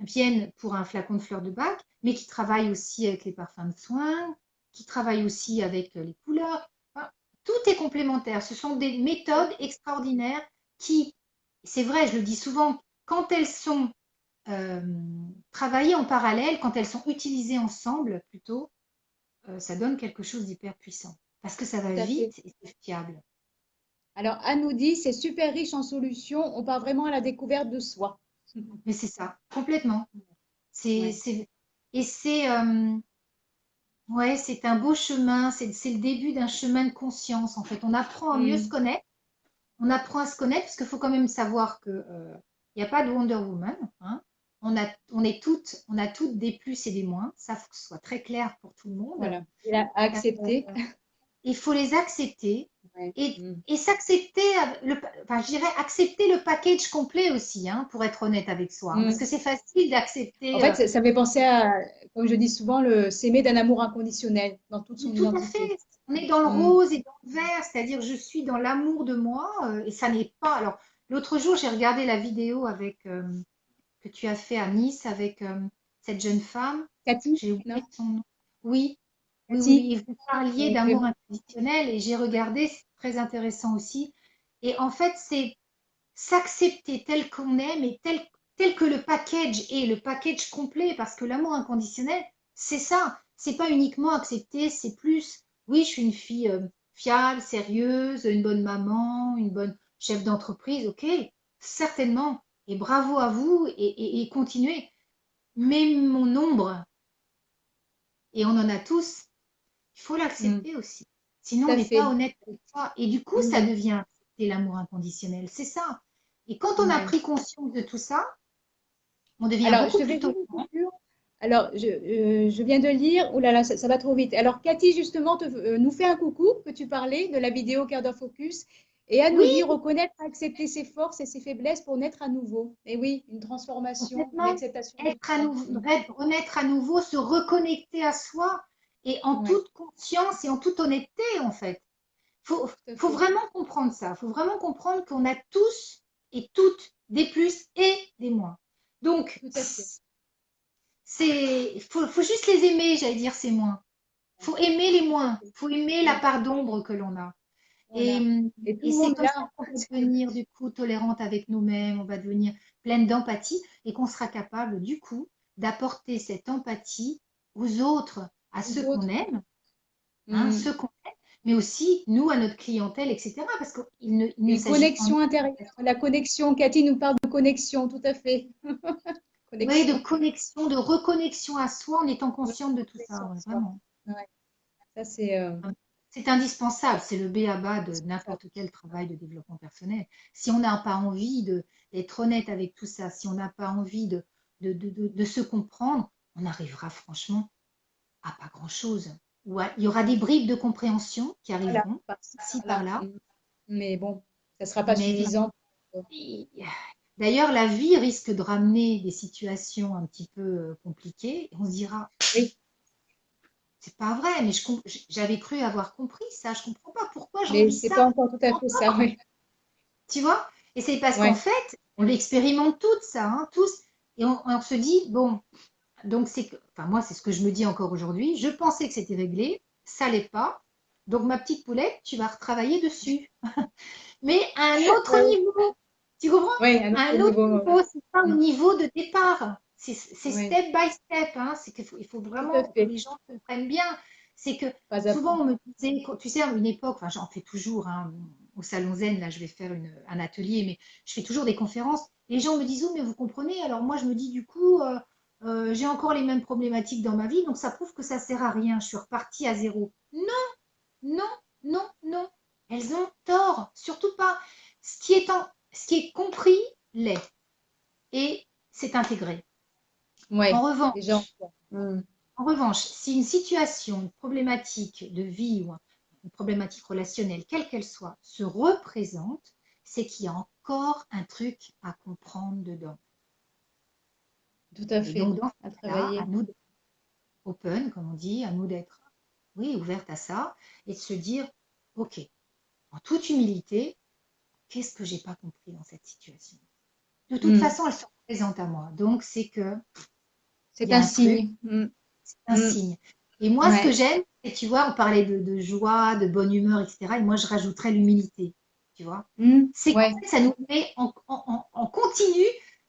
viennent pour un flacon de fleurs de bac, mais qui travaillent aussi avec les parfums de soins, qui travaillent aussi avec les couleurs. Enfin, tout est complémentaire. Ce sont des Tout à méthodes fait. extraordinaires qui, c'est vrai, je le dis souvent, quand elles sont euh, travaillées en parallèle, quand elles sont utilisées ensemble plutôt, ça donne quelque chose d'hyper puissant. Parce que ça va Tout à fait. vite et c'est fiable. Alors, Anne nous dit, c'est super riche en solutions. On part vraiment à la découverte de soi. Mais c'est ça, complètement. C'est, Ouais. c'est, et ouais, c'est un beau chemin, c'est le début d'un chemin de conscience en fait. On apprend à mieux se Mm. connaître, on apprend à se connaître parce qu'il faut quand même savoir que il n'y a pas de Wonder Woman, hein. On a toutes des plus et des moins. Ça, faut que ce soit très clair pour tout le monde. Voilà. Et à accepter. Euh, il faut les accepter Ouais. Mm. et s'accepter, enfin, je dirais accepter le package complet aussi, hein, pour être honnête avec soi. Hein, parce Mm. que c'est facile En d'accepter. fait, ça me fait penser à, comme je dis souvent, le s'aimer d'un amour inconditionnel dans toute son Tout à identité. fait. On est dans le Mm. rose et dans le vert, c'est-à-dire je suis dans l'amour de moi et ça n'est pas. Alors, l'autre jour, j'ai regardé la vidéo que tu as fait à Nice avec cette jeune femme. Cathy, J'ai non? oublié son nom. Oui, oui, oui, Cathy, oui. Et vous parliez avec, d'amour inconditionnel et j'ai regardé, c'est très intéressant aussi. Et en fait, c'est s'accepter tel qu'on est, mais tel que le package est, le package complet, parce que l'amour inconditionnel, c'est ça. C'est pas uniquement accepter, c'est plus, oui, je suis une fille fiable, sérieuse, une bonne maman, une bonne chef d'entreprise, ok, certainement. Et bravo à vous et continuez. Mais mon ombre, et on en a tous, il faut mm, l'accepter aussi. Sinon, tout on à n'est pas fait. honnête avec soi. Et du coup, ça Mm. devient accepté respecter l'amour inconditionnel. C'est ça. Et quand on a Ouais. pris conscience de tout ça, on devient Alors, je beaucoup te plus fais juste une tolérant. coupure. Alors, je viens de lire, oh là là, ça va trop vite. Alors, Cathy, justement, nous fait un coucou, que tu parlais de la vidéo Cœur d'Or Focus, et elle nous Oui, dit reconnaître, accepter ses forces et ses faiblesses pour naître à nouveau. Et oui, une transformation, une complètement. acceptation de Être à soi. nouveau, renaître à nouveau, se reconnecter à soi et en Ouais, toute conscience et en toute honnêteté, en fait. tout à Faut fait. vraiment comprendre ça. Il faut vraiment comprendre qu'on a tous et toutes des plus et des moins. Donc, Tout à fait. faut juste les aimer, j'allais dire, ces moins. Faut aimer les Tout à moins. fait. Faut aimer la Ouais, part d'ombre que l'on a. Et, voilà. Et tout et le c'est monde comme ça là, qu'on va parce que devenir du coup tolérante avec nous-mêmes, on va devenir pleine d'empathie et qu'on sera capable du coup d'apporter cette empathie aux autres, à les ceux qu'on autres. aime, hein, Hmm. ceux qu'on aime, mais aussi nous à notre clientèle, etc. Parce qu'il ne Une s'agit pas connexion intérieure. La connexion, Cathy nous parle de connexion, tout à fait. ouais, de Connexion. connexion, de reconnexion à soi en étant Ouais, consciente de tout ça, connexion à ouais, soi. vraiment. Ouais, ça c'est C'est indispensable, c'est le b.a.-ba de indispensable. n'importe quel travail de développement personnel. Si on n'a pas envie d'être honnête avec tout ça, si on n'a pas envie de se comprendre, on n'arrivera franchement à pas grand-chose. Il y aura des bribes de compréhension qui Voilà, arriveront, par-ci, ci, par-là. par-là, Mais bon, ça ne sera pas mais suffisant. d'ailleurs, la vie risque de ramener des situations un petit peu compliquées et on se dira, Oui, c'est pas vrai, mais j'avais cru avoir compris ça, je comprends pas pourquoi je mais revis c'est ça. pas encore tout à fait ça. Oui, Tu vois? Et c'est parce qu'en ouais. fait, on l'expérimente toutes, ça, hein, tous. Et on se dit, bon, donc enfin, moi, c'est ce que je me dis encore aujourd'hui. Je pensais que c'était réglé, ça l'est pas. Donc, ma petite poulette, tu vas retravailler dessus. Mais à un autre Ouais, niveau. Tu comprends? ouais, à un À autre un autre niveau. niveau, c'est pas au niveau de départ. C'est Oui, step by step, hein. C'est il faut tout à vraiment que fait. les gens comprennent bien. C'est que Pas à souvent pas. on me disait, tu sais, à une époque, enfin j'en fais toujours, hein, au Salon Zen, là je vais faire un atelier, mais je fais toujours des conférences. Les gens me disent, oh, mais vous comprenez, alors moi je me dis du coup, j'ai encore les mêmes problématiques dans ma vie, donc ça prouve que ça sert à rien, je suis repartie à zéro. Non, non, non, non. Elles ont tort, surtout pas. Ce qui est compris l'est et c'est intégré. En Ouais, les gens. revanche, Hmm. si une situation, une problématique de vie ou une problématique relationnelle, quelle qu'elle soit, se représente, c'est qu'il y a encore un truc à comprendre dedans. Tout à Et fait. donc, dans ce À cas-là, travailler. à nous d'être open, comme on dit, à nous d'être, oui, ouverte à ça et de se dire, OK, en toute humilité, qu'est-ce que j'ai pas compris dans cette situation? De toute Hmm. façon, elle se représente à moi. Donc, c'est que il C'est y a un un truc, signe. Hmm. c'est un Hmm. signe. Et moi, ce que Ouais. j'aime, et tu vois, on parlait de joie, de bonne humeur, etc. Et moi, je rajouterais l'humilité, tu vois. Hmm. C'est qu'en Ouais. fait, ça nous met en continu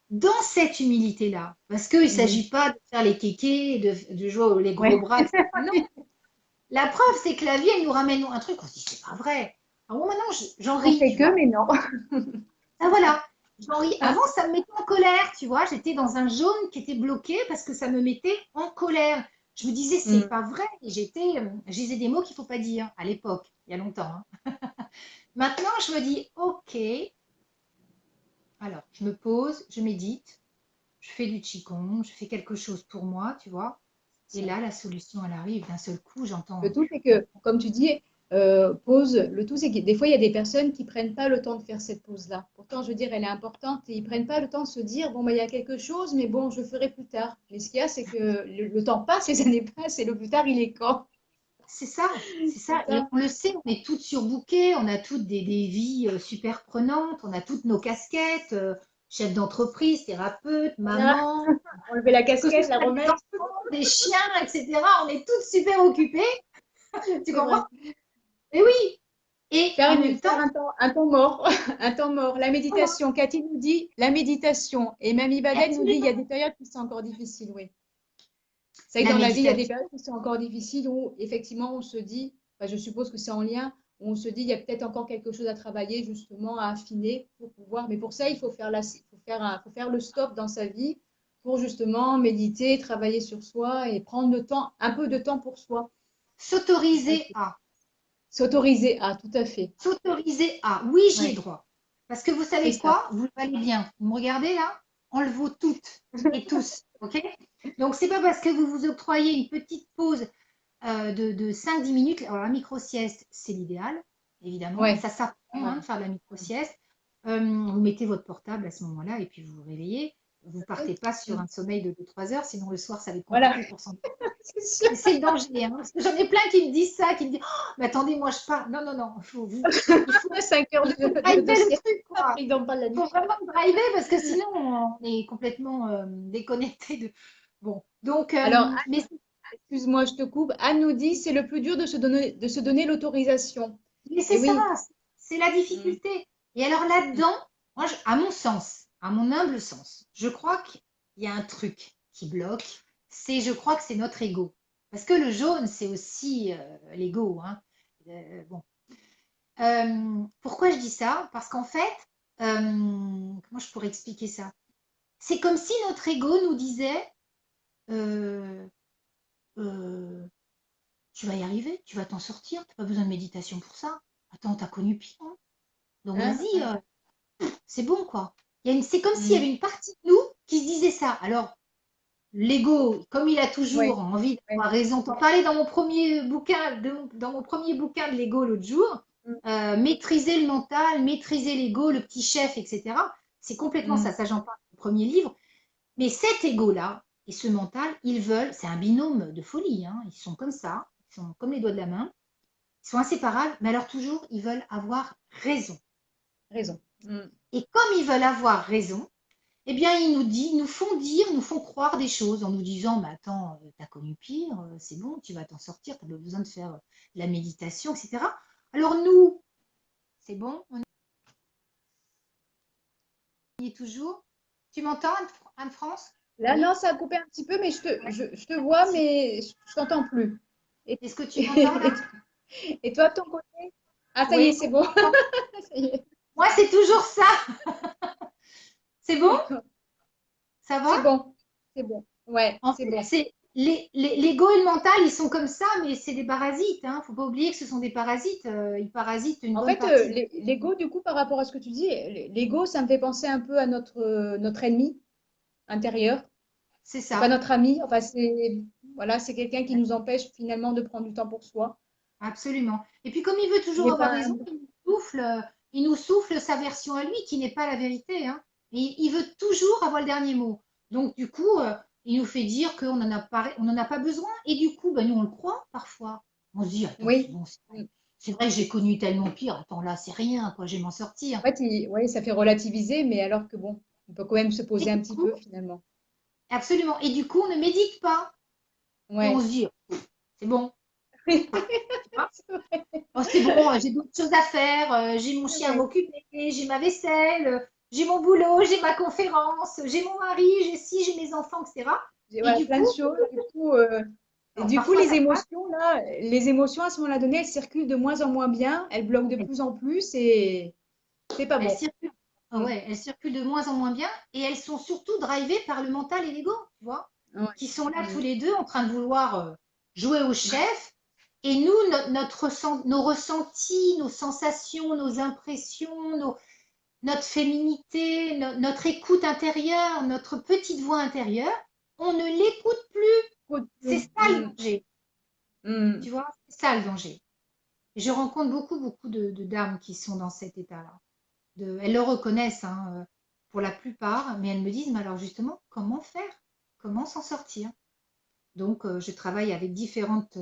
dans cette humilité-là. Parce qu'il ne Hmm. s'agit pas de faire les kékés, de jouer les gros Ouais. bras, etc. Non, la preuve, c'est que la vie, elle nous ramène un truc, on se dit, c'est pas vrai. Alors moi, maintenant, j'en On ris, fait tu que, vois. mais non. Ah voilà, avant ça me mettait en colère, tu vois, j'étais dans un jaune qui était bloqué parce que ça me mettait en colère. Je me disais, c'est Hmm. pas vrai. Et je disais des mots qu'il faut pas dire à l'époque, il y a longtemps, hein. Maintenant, je me dis, ok, alors je me pose, je médite, je fais du qigong, je fais quelque chose pour moi, tu vois. Et là, la solution, elle arrive d'un seul coup, Le j'entends. tout, c'est que, comme tu dis, pause, le tout, c'est que des fois, il y a des personnes qui ne prennent pas le temps de faire cette pause-là. Pourtant, je veux dire, elle est importante et ils ne prennent pas le temps de se dire, bon, bah, il y a quelque chose, mais bon, je le ferai plus tard. Mais ce qu'il y a, c'est que le temps passe, les années passent et le plus tard, il est quand? C'est ça, c'est C'est ça. Et ça. on le sait, on est toutes surbookées, on a toutes des vies super prenantes, on a toutes nos casquettes, chef d'entreprise, thérapeute, Voilà. maman, Enlever la que ce casquette, la soit des remettre, enfants, des chiens, etc. On est toutes super occupées, tu c'est comprends? vrai. Et oui, et en même temps, Faire un temps mort, un temps mort. La voilà, méditation, Cathy nous dit la méditation. Et Mamie Baden nous dit il y a absolument. des périodes qui sont encore difficiles, oui. C'est vrai que La dans la vie, il y a des méditation, périodes qui sont encore difficiles où effectivement on se dit, enfin, je suppose que c'est en lien, où on se dit il y a peut-être encore quelque chose à travailler, justement, à affiner pour pouvoir. Mais pour ça, il faut faire, faut faire le stop dans sa vie pour justement méditer, travailler sur soi et prendre le temps, un peu de temps pour soi. Et ça, s'autoriser à. S'autoriser à, tout à fait. S'autoriser à. Oui, j'y ai Ouais, droit. Parce que vous c'est savez ça. quoi? Vous le valez bien. Vous me regardez là? On le vaut toutes et tous. OK? Donc, c'est pas parce que vous vous octroyez une petite pause de 5-10 minutes. Alors, la micro-sieste, c'est l'idéal, évidemment. Et Ouais, ça s'apprend ouais. hein, de faire de la micro-sieste. Vous mettez votre portable à ce moment-là et puis vous vous réveillez. Vous ne partez pas sur Mm. un sommeil de 3 heures, sinon le soir, ça va être Voilà, compliqué pour s'en. c'est sûr. C'est le danger, hein, parce que j'en ai plein qui me disent ça, qui me disent «Oh, mais attendez, moi je pars». Non, non, non, il faut, 5 heures il faut de driver le sieste, truc, après quoi. ils dorment pas la Il faut nuit. vraiment driver parce que sinon on est complètement déconnecté de. Bon, donc, Alors, mais excuse-moi, je te coupe. Anne nous dit, c'est le plus dur de se donner l'autorisation. Mais c'est Et ça, oui. c'est la Mm, difficulté. Et alors mm. là-dedans, moi, à mon sens, à mon humble sens, je crois qu'il y a un truc qui bloque. Je crois que c'est notre ego. Parce que le jaune, c'est aussi l'ego. Hein. Bon. Pourquoi je dis ça? Parce qu'en fait, comment je pourrais expliquer ça? C'est comme si notre ego nous disait, euh, euh, tu vas y arriver, tu vas t'en sortir, tu n'as pas besoin de méditation pour ça. Attends, t'as connu pire. Hein. Donc Hein, vas-y, hein, c'est bon quoi. C'est comme s'il y mm. avait une partie de nous qui se disait ça. Alors, l'ego, comme il a toujours Ouais, envie ouais. d'avoir raison, t'en parlais dans mon premier bouquin, dans mon premier bouquin de l'ego l'autre jour, Mm, maîtriser le mental, maîtriser l'ego, le petit chef, etc. C'est complètement ça, mm. ça j'en parle dans le premier livre. Mais cet ego-là et ce mental, ils veulent, c'est un binôme de folie, hein, ils sont comme ça, ils sont comme les doigts de la main, ils sont inséparables, mais alors toujours, ils veulent avoir raison. Raison. Mm. Et comme ils veulent avoir raison, eh bien, nous font dire, nous font croire des choses en nous disant, mais attends, t'as connu pire, c'est bon, tu vas t'en sortir, t'as pas besoin de faire la méditation, etc. Alors nous, c'est bon, on y est toujours. Tu m'entends, Anne-France? Là, non, Oui? ça a coupé un petit peu, mais je te vois, mais je t'entends plus. Et, Est-ce que tu m'entends là? et, et toi, de ton côté? Ah, ça y est, Oui, c'est bon. Ça y est, moi, c'est toujours ça. C'est bon? d'accord. Ça va? C'est bon. C'est bon. Ouais, En c'est fait, bon. c'est l'ego et le mental, ils sont comme ça, mais c'est des parasites. Hein. Faut pas oublier que ce sont des parasites. Ils parasitent une En bonne fait, partie. l'ego, du coup, par rapport à ce que tu dis, l'ego, ça me fait penser un peu à notre ennemi intérieur. C'est C'est pas ça. notre ami. Enfin, c'est quelqu'un qui nous empêche finalement de prendre du temps pour soi. Absolument. Et puis comme il veut Il toujours n'est avoir pas. raison, il nous souffle sa version à lui qui n'est pas la vérité. Hein. Et il veut toujours avoir le dernier mot. Donc du coup, il nous fait dire qu'on n'en a pas besoin. Et du coup, ben, nous, on le croit parfois. On se dit, attends, c'est Oui. bon, Mm. c'est vrai que j'ai connu tellement pire. Attends, là, c'est rien, quoi, je vais m'en En sortir. fait, ouais, ça fait relativiser, mais alors que bon, on peut quand même se Et poser un du petit coup, peu finalement. absolument. Et du coup, on ne médite pas. Et on Ouais. se dit, c'est bon. Tu vois. C'est vrai. Oh, c'est bon, j'ai d'autres choses à faire, j'ai mon C'est chien à vrai. m'occuper, j'ai ma vaisselle, j'ai mon boulot, j'ai ma conférence, j'ai mon mari, j'ai ci, j'ai mes enfants, etc. Et Voilà, du plein coup, de choses. Et alors, du coup, parfois les ça passe. émotions, là, les émotions à ce moment-là donné, elles circulent de moins en moins bien, elles bloquent de plus en plus et c'est pas Elles bon. circulent, ah Mm. ouais, elles circulent de moins en moins bien et elles sont surtout drivées par le mental et l'ego, tu vois, Ouais. qui sont là tous Mm. les deux en train de vouloir jouer au chef. Et nous, nos ressentis, nos sensations, nos impressions, notre féminité, notre écoute intérieure, notre petite voix intérieure, on ne l'écoute plus. Trop C'est de- ça le Mm. danger, Mm. tu vois, c'est ça le danger. Et je rencontre beaucoup de dames qui sont dans cet état-là. Elles le reconnaissent hein, pour la plupart, mais elles me disent, mais alors justement, comment faire? Comment s'en sortir? Donc, je travaille avec différentes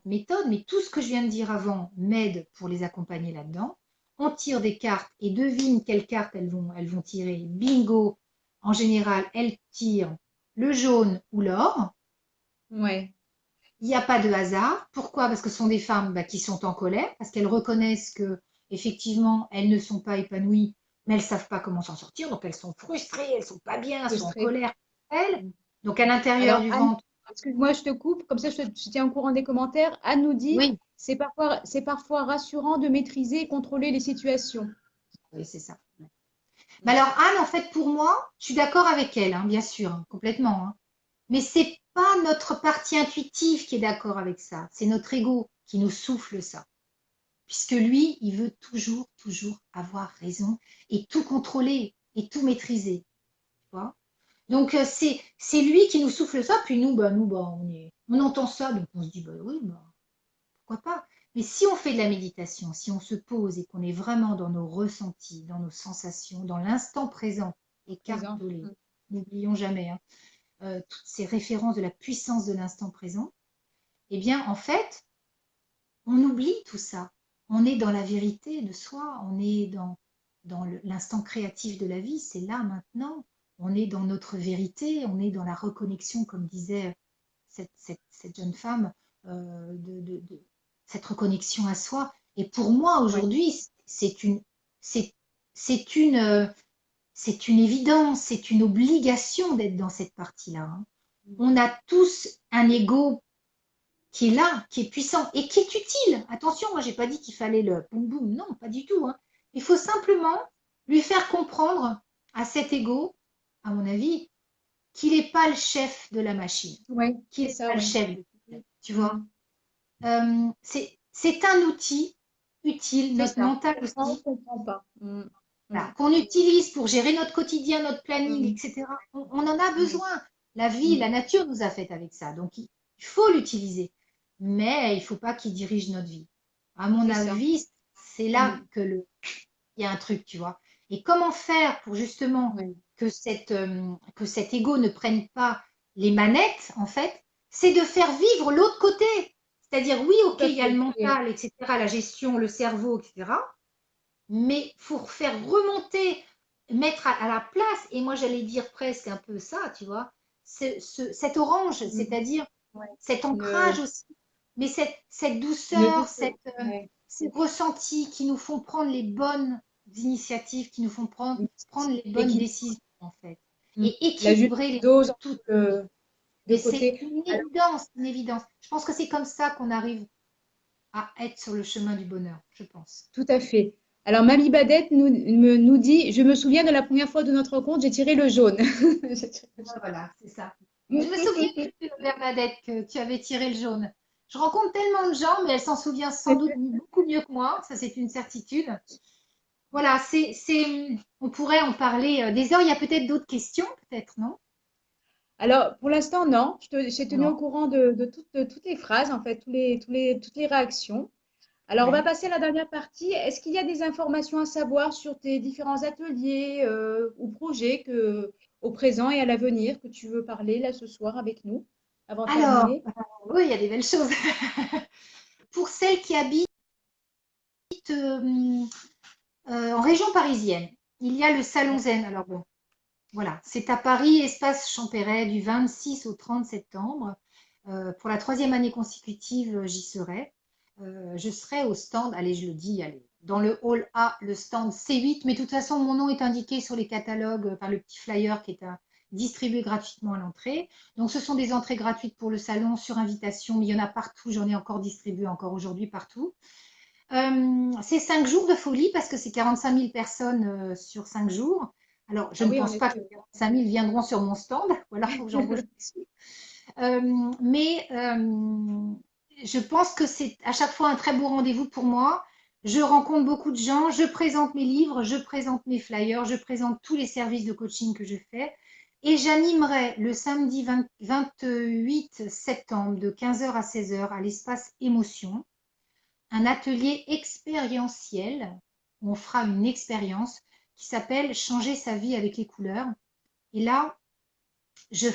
méthodes, mais tout ce que je viens de dire avant m'aide pour les accompagner là-dedans. On tire des cartes et devine quelles cartes elles vont tirer. Bingo, en général, elles tirent le jaune ou l'or. Ouais. Il n'y a pas de hasard. Pourquoi? Parce que ce sont des femmes bah, qui sont en colère, parce qu'elles reconnaissent que effectivement elles ne sont pas épanouies, mais elles ne savent pas comment s'en sortir. Donc elles sont frustrées, elles sont pas bien, elles sont en Frustrée. colère. Elles. Mm. Donc à l'intérieur Alors, du Anne, ventre. excuse-moi, je te coupe, comme ça je tiens au courant des commentaires. Anne nous dit, Oui, c'est parfois rassurant de maîtriser et contrôler les situations. oui, c'est ça. Mais Mm. alors Anne, en fait, pour moi, je suis d'accord avec elle, hein, bien sûr, hein, complètement. Hein. Mais c'est pas notre partie intuitive qui est d'accord avec ça. C'est notre ego qui nous souffle ça. puisque lui, il veut toujours, toujours avoir raison et tout contrôler et tout maîtriser. Tu vois. Donc, c'est lui qui nous souffle ça, puis nous, on entend ça, donc on se dit, bah oui, bah, pourquoi pas. Mais si on fait de la méditation, si on se pose et qu'on est vraiment dans nos ressentis, dans nos sensations, dans l'instant présent, et Présent. cartolé, n'oublions jamais hein, toutes ces références de la puissance de l'instant présent, eh bien, en fait, on oublie tout ça. On est dans la vérité de soi, on est dans l'instant créatif de la vie, c'est là maintenant. On est dans notre vérité, on est dans la reconnexion, comme disait cette jeune femme, cette reconnexion à soi. Et pour moi, Oui, aujourd'hui, c'est c'est une, euh, c'est une évidence, c'est une obligation d'être dans cette partie-là. Hein. On a tous un ego qui est là, qui est puissant et qui est utile. Attention, moi, j'ai pas dit qu'il fallait le boum boum, non, pas du tout. Hein. Il faut simplement lui faire comprendre à cet ego, à mon avis, qu'il n'est pas le chef de la machine, ouais, qu'il c'est n'est ça, pas le oui. chef, tu vois. C'est un outil utile, C'est notre ça. mental On ne aussi, comprend pas. voilà, qu'on utilise pour gérer notre quotidien, notre planning, Mm, etc. On en a oui, besoin. La vie, mm, la nature nous a fait avec ça. Donc, il faut l'utiliser. Mais il ne faut pas qu'il dirige notre vie. À mon c'est ça. avis, c'est là Mm, il y a un truc, tu vois. Et comment faire pour justement ouais, que cet ego ne prenne pas les manettes, en fait, c'est de faire vivre l'autre côté. C'est-à-dire, oui, tout ok, à il y a le fait. mental, etc., la gestion, le cerveau, etc. Mais pour faire remonter, mettre à la place, et moi j'allais dire presque un peu ça, tu vois, cette orange, Mm, c'est-à-dire ouais. cet ancrage Une, aussi, mais cette une douceur, douceur. Ouais. ces ressentis qui nous font prendre les bonnes initiatives, qui nous font prendre les bonnes L'équilibre. décisions, en fait, Mm. et La juste équilibrer les dose entre toutes. deux Mais c'est côtés. une Alors, évidence, une évidence. Je pense que c'est comme ça qu'on arrive à être sur le chemin du bonheur, je pense. tout à fait. Alors, Mamie Badette nous dit, je me souviens de la première fois de notre rencontre, j'ai tiré le jaune. J'ai tiré le Voilà, c'est ça. Je me souviens jaune. plus, Bernadette, que tu avais tiré le jaune. Je rencontre tellement de gens, mais elle s'en souvient sans doute beaucoup mieux que moi. Ça, c'est une certitude. Voilà, on pourrait en parler des heures. Il y a peut-être d'autres questions, peut-être, non? Alors, pour l'instant, non. J'ai tenu au Non. courant de toutes les phrases, en fait, toutes les réactions. Alors, on va Ouais. passer à la dernière partie. Est-ce qu'il y a des informations à savoir sur tes différents ateliers ou projets au présent et à l'avenir que tu veux parler là ce soir avec nous avant de Alors, terminer? oui, il y a des belles choses. Pour celles qui habitent euh, en région parisienne, il y a le Salon Zen. Alors bon, voilà, c'est à Paris, espace Champéret, du 26 au 30 septembre. Pour la troisième année consécutive, j'y serai. Je serai au stand, allez, je le dis, allez, dans le hall A, le stand C8, mais de toute façon, mon nom est indiqué sur les catalogues, par le petit flyer qui est distribué gratuitement à l'entrée. Donc, ce sont des entrées gratuites pour le salon sur invitation, mais il y en a partout, j'en ai encore distribué encore aujourd'hui partout. C'est 5 jours de folie parce que c'est 45 000 personnes sur 5 jours. Alors, je Ah ne oui, en pense pas que effet. 45 000 viendront sur mon stand, ou alors il faut que j'embauche dessus. Mais je pense que c'est à chaque fois un très beau rendez-vous pour moi. Je rencontre beaucoup de gens, je présente mes livres, je présente mes flyers, je présente tous les services de coaching que je fais. Et j'animerai le samedi 28 septembre de 15 heures à 16 heures à l'espace Émotion un atelier expérientiel où on fera une expérience qui s'appelle Changer sa vie avec les couleurs. Et là, je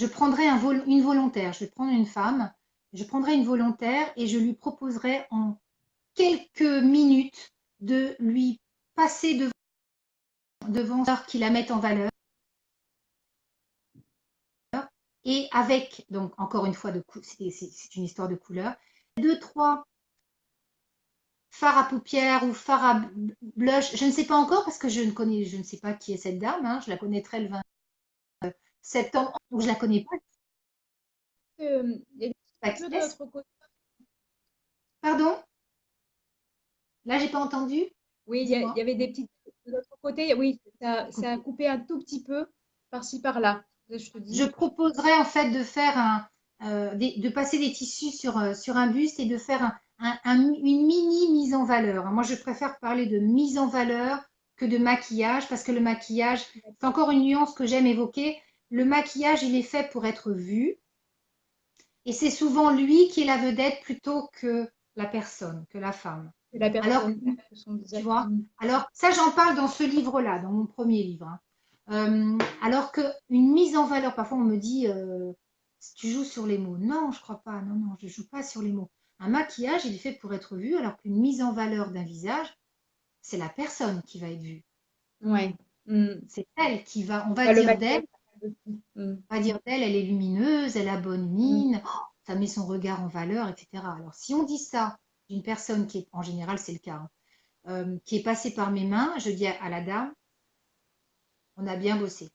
prendrai une volontaire. Je vais prendre une femme, je prendrai une volontaire et je lui proposerai en quelques minutes de lui passer devant qui la mettent en valeur et avec, donc encore une fois, c'est une histoire de couleurs, deux, trois fard à paupières ou fard à blush. Je ne sais pas encore parce que je ne sais pas qui est cette dame. Hein. Je la connaîtrai le 20 septembre ou je la connais Il y a des pas. petits peu de notre côté. Pardon? Là, j'ai pas entendu. Oui, il y Dis-moi. avait des petites de notre côté. Oui, ça a Coupé. coupé un tout petit peu par-ci par-là. Je te Je dis. proposerais en fait de faire de passer des tissus sur un buste et de faire une mini mise en valeur. Moi, je préfère parler de mise en valeur que de maquillage, parce que le maquillage, c'est encore une nuance que j'aime évoquer. Le maquillage, il est fait pour être vu, et c'est souvent lui qui est la vedette plutôt que la personne, que la femme. C'est la Alors, personne, son tu visage. vois, alors ça, j'en parle dans ce livre-là, dans mon premier livre, hein. Alors qu'une mise en valeur, parfois on me dit, tu joues sur les mots. Non, je crois pas. Non, non, je joue pas sur les mots. Un maquillage, il est fait pour être vu, alors qu'une mise en valeur d'un visage, c'est la personne qui va être vue. Ouais. Mm. C'est elle qui va, on va Bah, le dire maquillage. d'elle, Mm. elle est lumineuse, elle a bonne Mm. mine, oh, ça met son regard en valeur, etc. Alors si on dit ça d'une personne qui est, en général c'est le cas, hein, qui est passée par mes mains, je dis à la dame, on a bien bossé.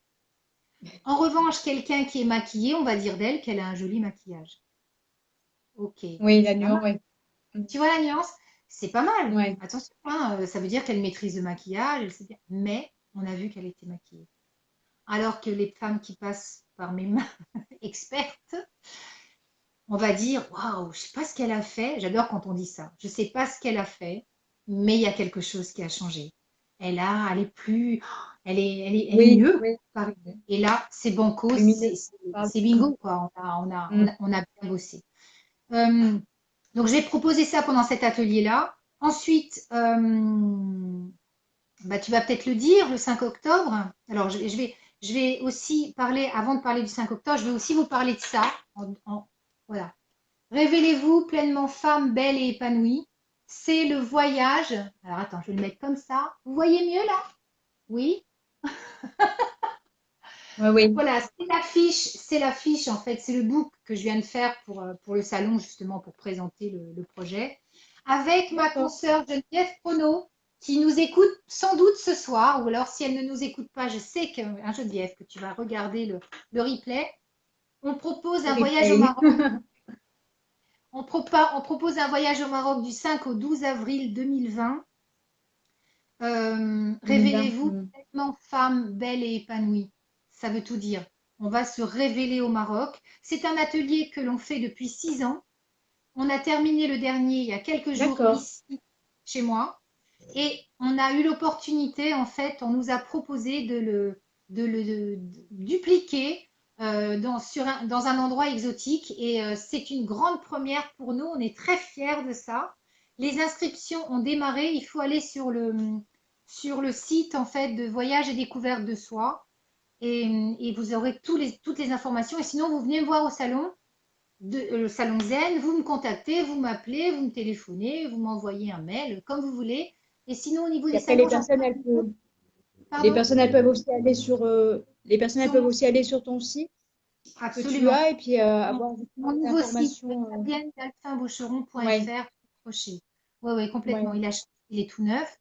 En revanche, quelqu'un qui est maquillé, on va dire d'elle qu'elle a un joli maquillage. Ok, Oui, la c'est pas mal. nuance, ouais. Mm. Tu vois la nuance? C'est pas mal. Ouais. Attention, hein, ça veut dire qu'elle maîtrise le maquillage, elle sait bien. Mais on a vu qu'elle était maquillée. Alors que les femmes qui passent par mes mains expertes, on va dire, waouh, je sais pas ce qu'elle a fait. J'adore quand on dit ça. Je sais pas ce qu'elle a fait, mais il y a quelque chose qui a changé. Elle est plus, elle est Oui, mieux. oui. Pareil. Et là, c'est banco, Lumineux. Pardon. c'est bingo, quoi. Mm. On a bien bossé. Euh, donc, j'ai proposé ça pendant cet atelier-là. Ensuite, bah, tu vas peut-être le dire, le 5 octobre. Alors, je vais aussi parler, avant de parler du 5 octobre, je vais aussi vous parler de ça. Voilà. Révélez-vous pleinement femme, belle et épanouie. C'est le voyage. Alors, attends, je vais le mettre comme ça. Vous voyez mieux là? Oui. Oui, oui. Voilà, c'est l'affiche en fait, c'est le book que je viens de faire pour le salon justement pour présenter le projet avec ma D'accord. consoeur Geneviève Prono qui nous écoute sans doute ce soir ou alors si elle ne nous écoute pas, je sais que hein, Geneviève que tu vas regarder le replay. On propose Le un voyage au replay. Maroc. On propose un voyage au Maroc du 5 au 12 avril 2020. 2020. Révélez-vous Mm. pleinement femme, belle et épanouie. Ça veut tout dire. On va se révéler au Maroc. C'est un atelier que l'on fait depuis 6 ans. On a terminé le dernier il y a quelques jours D'accord. ici chez moi. Et on a eu l'opportunité, en fait, on nous a proposé de dupliquer dans un endroit exotique. Et c'est une grande première pour nous. On est très fiers de ça. Les inscriptions ont démarré. Il faut aller sur le site en fait de Voyage et Découverte de Soi. Et vous aurez toutes les informations. Et sinon, vous venez me voir au salon, le salon Zen. Vous me contactez, vous m'appelez, vous me téléphonez, vous m'envoyez un mail, comme vous voulez. Et sinon, au niveau Et des après, salons, j'en sais rien. Pardon? les personnes elles Sur peuvent mon aussi site. aller sur ton site que tu Absolument. as et puis Mon, avoir justement mon des nouveau site, informations. Ouais, fabiennedelphinbaucheron.fr, accroché. Oui, oui, complètement. ouais. Il est tout neuf.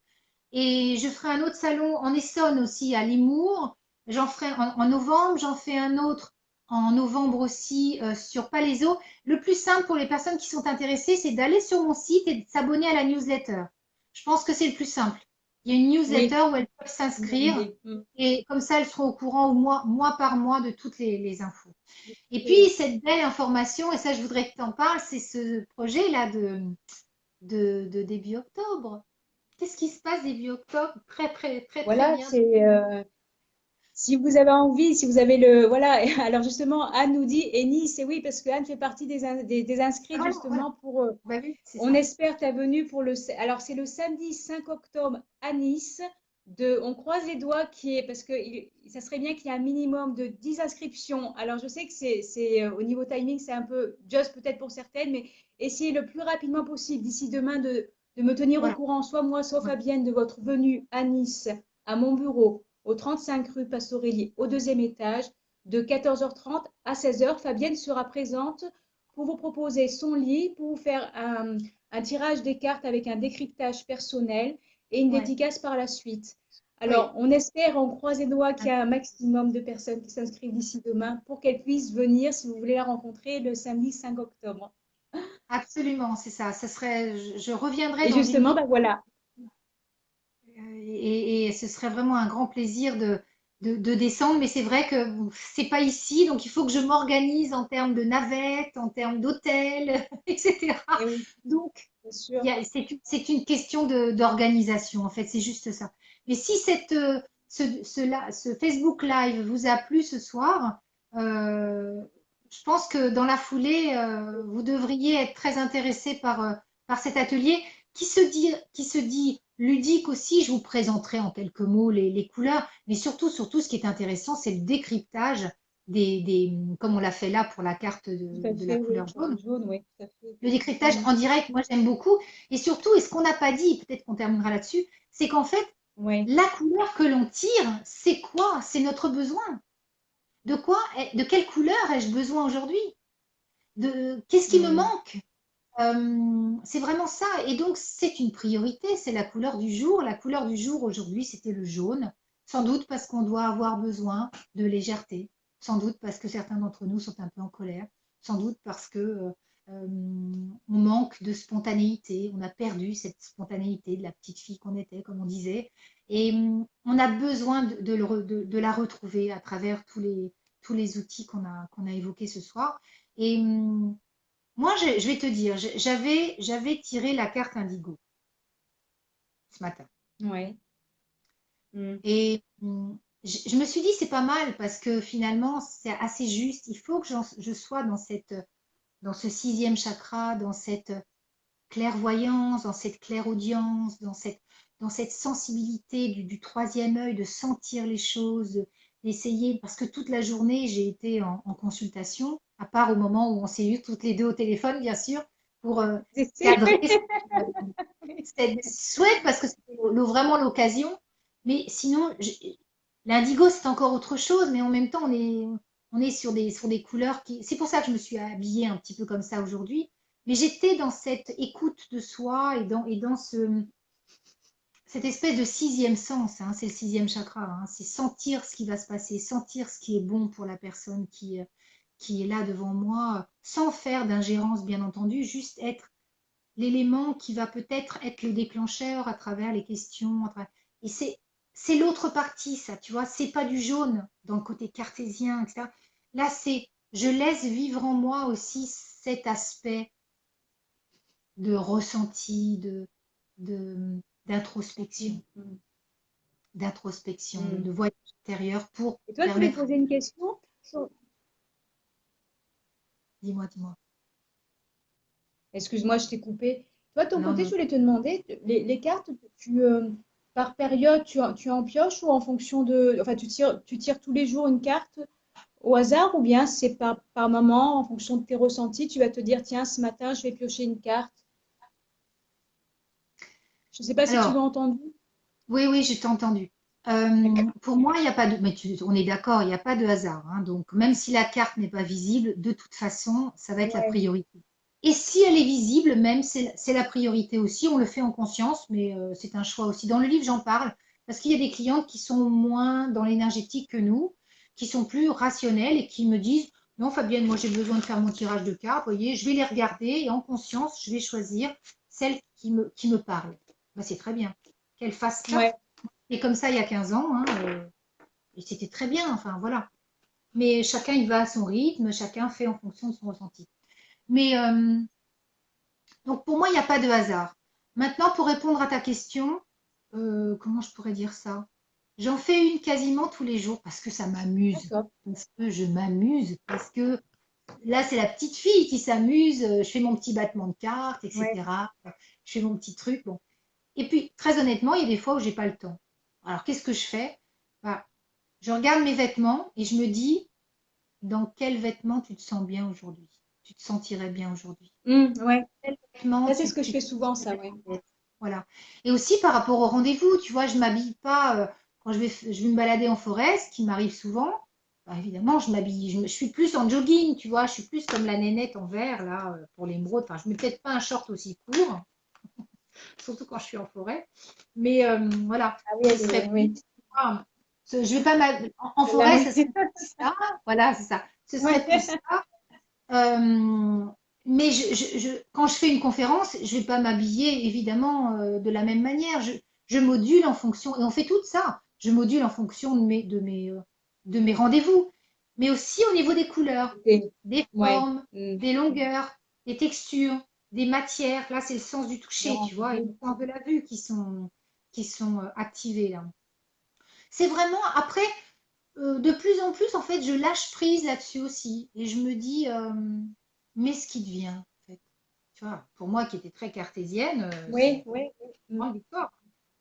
Et je ferai un autre salon en Essonne aussi, à Limours. J'en ferai en novembre. J'en fais un autre en novembre aussi sur Palaiso. Le plus simple pour les personnes qui sont intéressées, c'est d'aller sur mon site et de s'abonner à la newsletter. Je pense que c'est le plus simple. Il y a une Oui, newsletter où elles peuvent c'est une bonne s'inscrire idée. Mm. et comme ça, elles seront au courant mois par mois de toutes les infos. Et puis, Et cette belle information, et ça, je voudrais que tu en parles, c'est ce projet-là de début octobre. Qu'est-ce qui se passe début octobre? Très, très, très, très voilà, bien. c'est si vous avez envie, si vous avez le voilà. Alors justement, Anne nous dit et Nice, et oui, parce que Anne fait partie des Ah, inscrites voilà, voilà. justement pour. Bah oui, c'est On ça. espère ta venue pour le. Alors, c'est le samedi 5 octobre à Nice. On croise les doigts parce que ça serait bien qu'il y ait un minimum de 10 inscriptions. Alors, je sais que au niveau timing, c'est un peu just peut-être pour certaines, mais essayez le plus rapidement possible d'ici demain de me tenir au Voilà. courant, soit moi, soit Ouais. Fabienne, de votre venue à Nice, à mon bureau, au 35 rue Pastorelli, au deuxième étage, de 14h30 à 16h. Fabienne sera présente pour vous proposer son lit, pour vous faire un tirage des cartes avec un décryptage personnel et une Ouais. dédicace par la suite. Alors, Oui. on espère, on croise les doigts qu'il y a un maximum de personnes qui s'inscrivent d'ici demain pour qu'elles puissent venir si vous voulez la rencontrer le samedi 5 octobre. Absolument, c'est ça. Je reviendrai Et dans une justement, vidéo ben voilà. et ce serait vraiment un grand plaisir de descendre, mais c'est vrai que c'est pas ici, donc il faut que je m'organise en termes de navettes, en termes d'hôtels, etc. Et oui, Donc, c'est sûr. c'est une question d'organisation, en fait, c'est juste ça. Mais si ce Facebook Live vous a plu ce soir, euh, je pense que dans la foulée, vous devriez être très intéressé par cet atelier qui se dit ludique aussi. Je vous présenterai en quelques mots les couleurs, mais surtout, ce qui est intéressant, c'est le décryptage comme on l'a fait là pour la carte Tout à de la fait, oui. couleur Pour le jaune. jaune, oui, tout à fait. Le décryptage Mm. en direct, moi j'aime beaucoup. Et surtout, et ce qu'on n'a pas dit, peut-être qu'on terminera là-dessus, c'est qu'en fait, Oui. la couleur que l'on tire, c'est quoi? C'est notre besoin. De quelle couleur ai-je besoin aujourd'hui? Qu'est-ce qui me Mm. manque? C'est vraiment ça. Et donc, c'est une priorité, c'est la couleur du jour. La couleur du jour aujourd'hui, c'était le jaune. Sans doute parce qu'on doit avoir besoin de légèreté. Sans doute parce que certains d'entre nous sont un peu en colère. Sans doute parce que on manque de spontanéité. On a perdu cette spontanéité de la petite fille qu'on était, comme on disait. Et on a besoin de la retrouver à travers tous les outils qu'on a évoqués ce soir. Et moi, je vais te dire, j'avais tiré la carte indigo ce matin. Oui. Mm. Et je me suis dit, c'est pas mal parce que finalement, c'est assez juste. Il faut que je sois dans ce sixième chakra, dans cette clairvoyance, dans cette clairaudience, dans cette sensibilité du troisième œil, de sentir les choses, d'essayer, parce que toute la journée, j'ai été en consultation, à part au moment où on s'est eu toutes les deux au téléphone, bien sûr, pour cadrer cette souhait, parce que c'était vraiment l'occasion. Mais sinon, l'indigo, c'est encore autre chose, mais en même temps, on est sur des couleurs qui. C'est pour ça que je me suis habillée un petit peu comme ça aujourd'hui. Mais j'étais dans cette écoute de soi et dans cette espèce de sixième sens, hein, c'est le sixième chakra, hein, c'est sentir ce qui va se passer, sentir ce qui est bon pour la personne qui est là devant moi, sans faire d'ingérence, bien entendu, juste être l'élément qui va peut-être être le déclencheur à travers les questions. Et c'est l'autre partie, ça, tu vois, c'est pas du jaune dans le côté cartésien, etc. Là, c'est je laisse vivre en moi aussi cet aspect de ressenti, d'introspection, Mm. de Mm. voyage intérieur pour Et toi, tu voulais permettre. poser une question? Dis-moi. Excuse-moi, je t'ai coupé. Toi, de ton Non, côté, je non. voulais te demander, les cartes, par période, tu en pioches ou en fonction de... Enfin, tu tires tous les jours une carte au hasard ou bien c'est par moment, en fonction de tes ressentis, tu vas te dire, tiens, ce matin, je vais piocher une carte. Je ne sais pas si tu Alors, m'as entendu. oui, je t'ai entendu. D'accord. Pour moi, il n'y a pas de, mais on est d'accord, il n'y a pas de hasard, hein. Donc, même si la carte n'est pas visible, de toute façon, ça va être la Ouais. priorité. Et si elle est visible, même, c'est la priorité aussi. On le fait en conscience, mais c'est un choix aussi. Dans le livre, j'en parle parce qu'il y a des clientes qui sont moins dans l'énergétique que nous, qui sont plus rationnelles et qui me disent, non, Fabienne, moi, j'ai besoin de faire mon tirage de cartes. Vous voyez, je vais les regarder et en conscience, je vais choisir celle qui me parle. Ben, c'est très bien qu'elle fasse ça. Ouais. Et comme ça il y a 15 ans, hein, et c'était très bien, enfin voilà. Mais chacun il va à son rythme, chacun fait en fonction de son ressenti. Mais donc pour moi, il n'y a pas de hasard. Maintenant, pour répondre à ta question, comment je pourrais dire ça? J'en fais une quasiment tous les jours parce que ça m'amuse, D'accord. parce que je m'amuse, parce que là, c'est la petite fille qui s'amuse, je fais mon petit battement de cartes, Ouais. etc. Je fais mon petit truc. Bon. Et puis, très honnêtement, il y a des fois où j'ai pas le temps. Alors, qu'est-ce que je fais? Bah, je regarde mes vêtements et je me dis, dans quel vêtement tu te sens bien aujourd'hui? Tu te sentirais bien aujourd'hui? Ouais. Quel vêtement Ça, c'est ce que je tu fais te souvent, ça, sentirais ouais. peut-être. Voilà. Et aussi par rapport au rendez-vous, tu vois, je m'habille pas quand je vais me balader en forêt, ce qui m'arrive souvent. Bah, évidemment, je m'habille, je suis plus en jogging, tu vois, je suis plus comme la nénette en vert, là, pour l'émeraude. Enfin, je mets peut-être pas un short aussi court, surtout quand je suis en forêt. Mais voilà, Ah oui, ce elle serait est, plus. oui. Ah, je vais pas en Celle-là, forêt, oui. ce serait plus ça. Voilà, c'est ça. Ce serait Ouais. plus ça. Euh, mais quand je fais une conférence, je ne vais pas m'habiller évidemment de la même manière. Je module en fonction, et on fait tout ça. je module en fonction de mes rendez-vous, mais aussi au niveau des couleurs, Ok. des Ouais. formes, des longueurs, des textures, des matières. Là, c'est le sens du toucher, Non, tu vois, et le sens de la vue qui sont activés là. C'est vraiment, après, de plus en plus, en fait, je lâche prise là-dessus aussi. Et je me dis, mais ce qui devient, en fait. Tu vois, pour moi qui étais très cartésienne, oui, oui, oui. grande victoire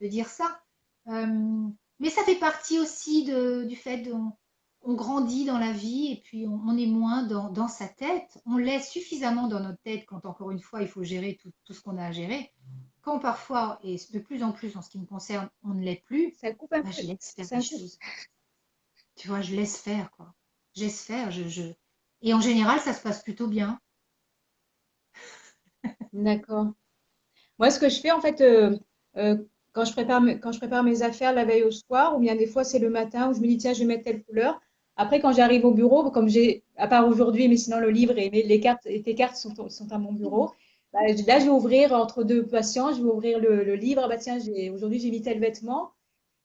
de dire ça. Mais ça fait partie aussi du fait on grandit dans la vie et puis on est moins dans sa tête. On laisse suffisamment dans notre tête quand, encore une fois, il faut gérer tout ce qu'on a à gérer. Quand parfois, et de plus en plus en ce qui me concerne, on ne l'est plus, Ça coupe un bah, peu. je laisse faire Ça les coupe. choses. Tu vois, je laisse faire, quoi. Je laisse faire. Et en général, ça se passe plutôt bien. D'accord. Moi, ce que je fais, en fait, euh, quand je prépare mes affaires la veille au soir, ou bien des fois, c'est le matin où je me dis, tiens, je vais mettre telle couleur. Après, quand j'arrive au bureau, comme j'ai, à part aujourd'hui, mais sinon le livre et les cartes, et tes cartes sont à mon bureau, bah, là, je vais ouvrir entre deux patients, je vais ouvrir le livre. Ah, bah, tiens, aujourd'hui, j'ai mis tel vêtement.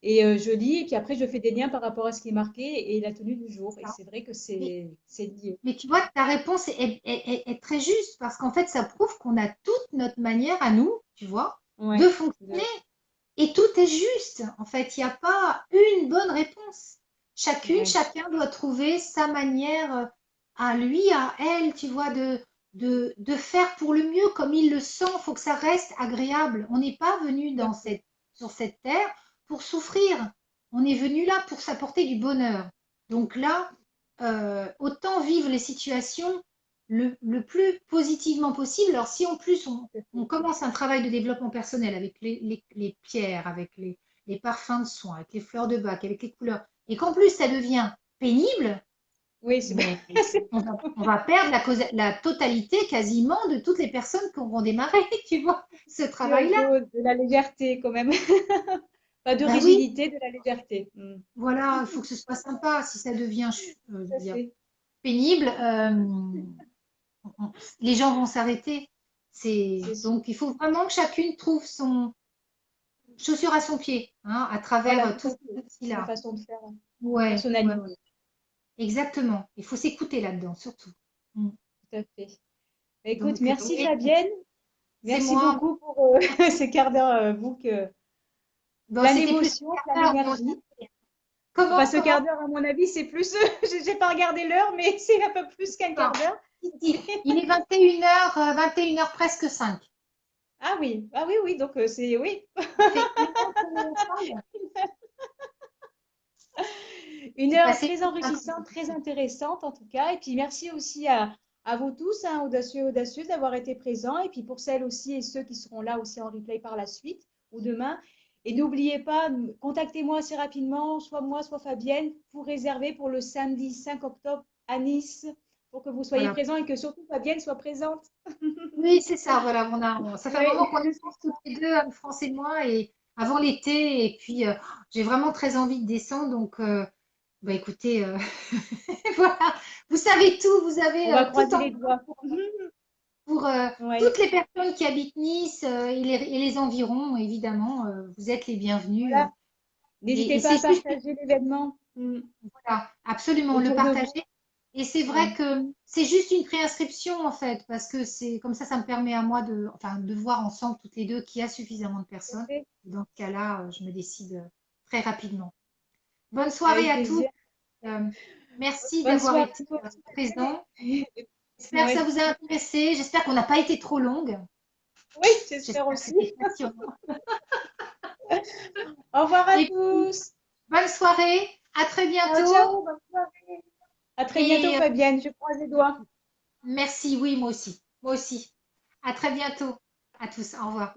Et je lis, et puis après, je fais des liens par rapport à ce qui est marqué et la tenue du jour. Et c'est vrai que Mais, c'est lié. mais tu vois, ta réponse est très juste parce qu'en fait, ça prouve qu'on a toute notre manière à nous, tu vois, de Ouais. fonctionner. Et tout est juste. En fait, il n'y a pas une bonne réponse. Ouais. Chacun doit trouver sa manière à lui, à elle, tu vois, de faire pour le mieux comme il le sent. Il faut que ça reste agréable. On n'est pas venu Tout à fait. sur cette terre pour souffrir. On est venu là pour s'apporter du bonheur. Donc là, autant vivre les situations le plus positivement possible. Alors si en plus Tout à on fait. commence un travail de développement personnel avec les pierres, avec les parfums de soins, avec les fleurs de bac, avec les couleurs, et qu'en plus ça devient pénible, Oui, c'est mais c'est- on va perdre la totalité quasiment de toutes les personnes qui auront démarré, tu vois, ce il en travail-là. faut de la légèreté quand même. Pas de Ben oui, rigidité, de la légèreté. voilà, il faut que ce soit sympa. Si ça devient, je Tout veux à dire, fait. pénible, les gens vont s'arrêter. C'est sûr. Donc il faut vraiment que chacune trouve son chaussure à son pied, hein, à Voilà, travers tout tous à ces fait. Sa outils-là. façon de faire, Ouais, ouais, personnalisée. ouais. Exactement. Il faut s'écouter là-dedans, surtout. Mm. Tout à fait. Écoute, Donc, merci oui, Fabienne. c'est Merci moi. beaucoup pour ces quarts d'heure book. Bon, Plein c'était plus d'émotions, plein 4 heures. Bon, d'énergie. Enfin, comment, ce quart d'heure, à mon avis, c'est plus. J'ai pas regardé l'heure, mais c'est un peu plus qu'un non, quart d'heure. il est 21 heures, 21 heures presque 5. Ah oui, ah oui, oui, donc c'est oui. Ça fait 1 heure qu'on est ensemble. Une C'est heure passé très vite, hein. enrichissante, très intéressante en tout cas. Et puis merci aussi à vous tous, hein, audacieux et audacieuses, d'avoir été présents. Et puis pour celles aussi et ceux qui seront là aussi en replay par la suite ou demain. Et n'oubliez pas, contactez-moi assez rapidement, soit moi, soit Fabienne, pour réserver pour le samedi 5 octobre à Nice, pour que vous soyez Voilà. présents et que surtout Fabienne soit présente. Oui, c'est ça, voilà. Ça fait un moment Oui, qu'on y pense toutes les deux, France et moi, et avant l'été, et puis j'ai vraiment très envie de descendre, donc bah écoutez, voilà, vous savez tout, vous on avez va tout croiser en les main doigts. pour Oui, toutes les personnes qui habitent Nice et les environs, évidemment, vous êtes les bienvenus. voilà. N'hésitez Et pas c'est à juste, partager l'événement voilà, absolument, le autour de vous. partager. Et c'est vrai Ouais. que c'est juste une préinscription, en fait, parce que c'est comme ça me permet à moi enfin, de voir ensemble toutes les deux qu'il y a suffisamment de personnes. Dans ce cas-là, je me décide très rapidement. Bonne soirée Avec à tous. plaisir. Euh, merci Bonne d'avoir soirée à été toi aussi, Fabienne. présent. J'espère que ça Ouais. vous a intéressé. J'espère qu'on n'a pas été trop longue. Oui, j'espère J'espère que aussi. c'était passionnant. Au revoir à Et puis, tous. bonne soirée. À très Ciao, bientôt. ciao. Bonne soirée. À très bientôt, Et Fabienne. Je croise les doigts. merci. Oui, moi aussi. Moi aussi. À très bientôt. À tous. Au revoir.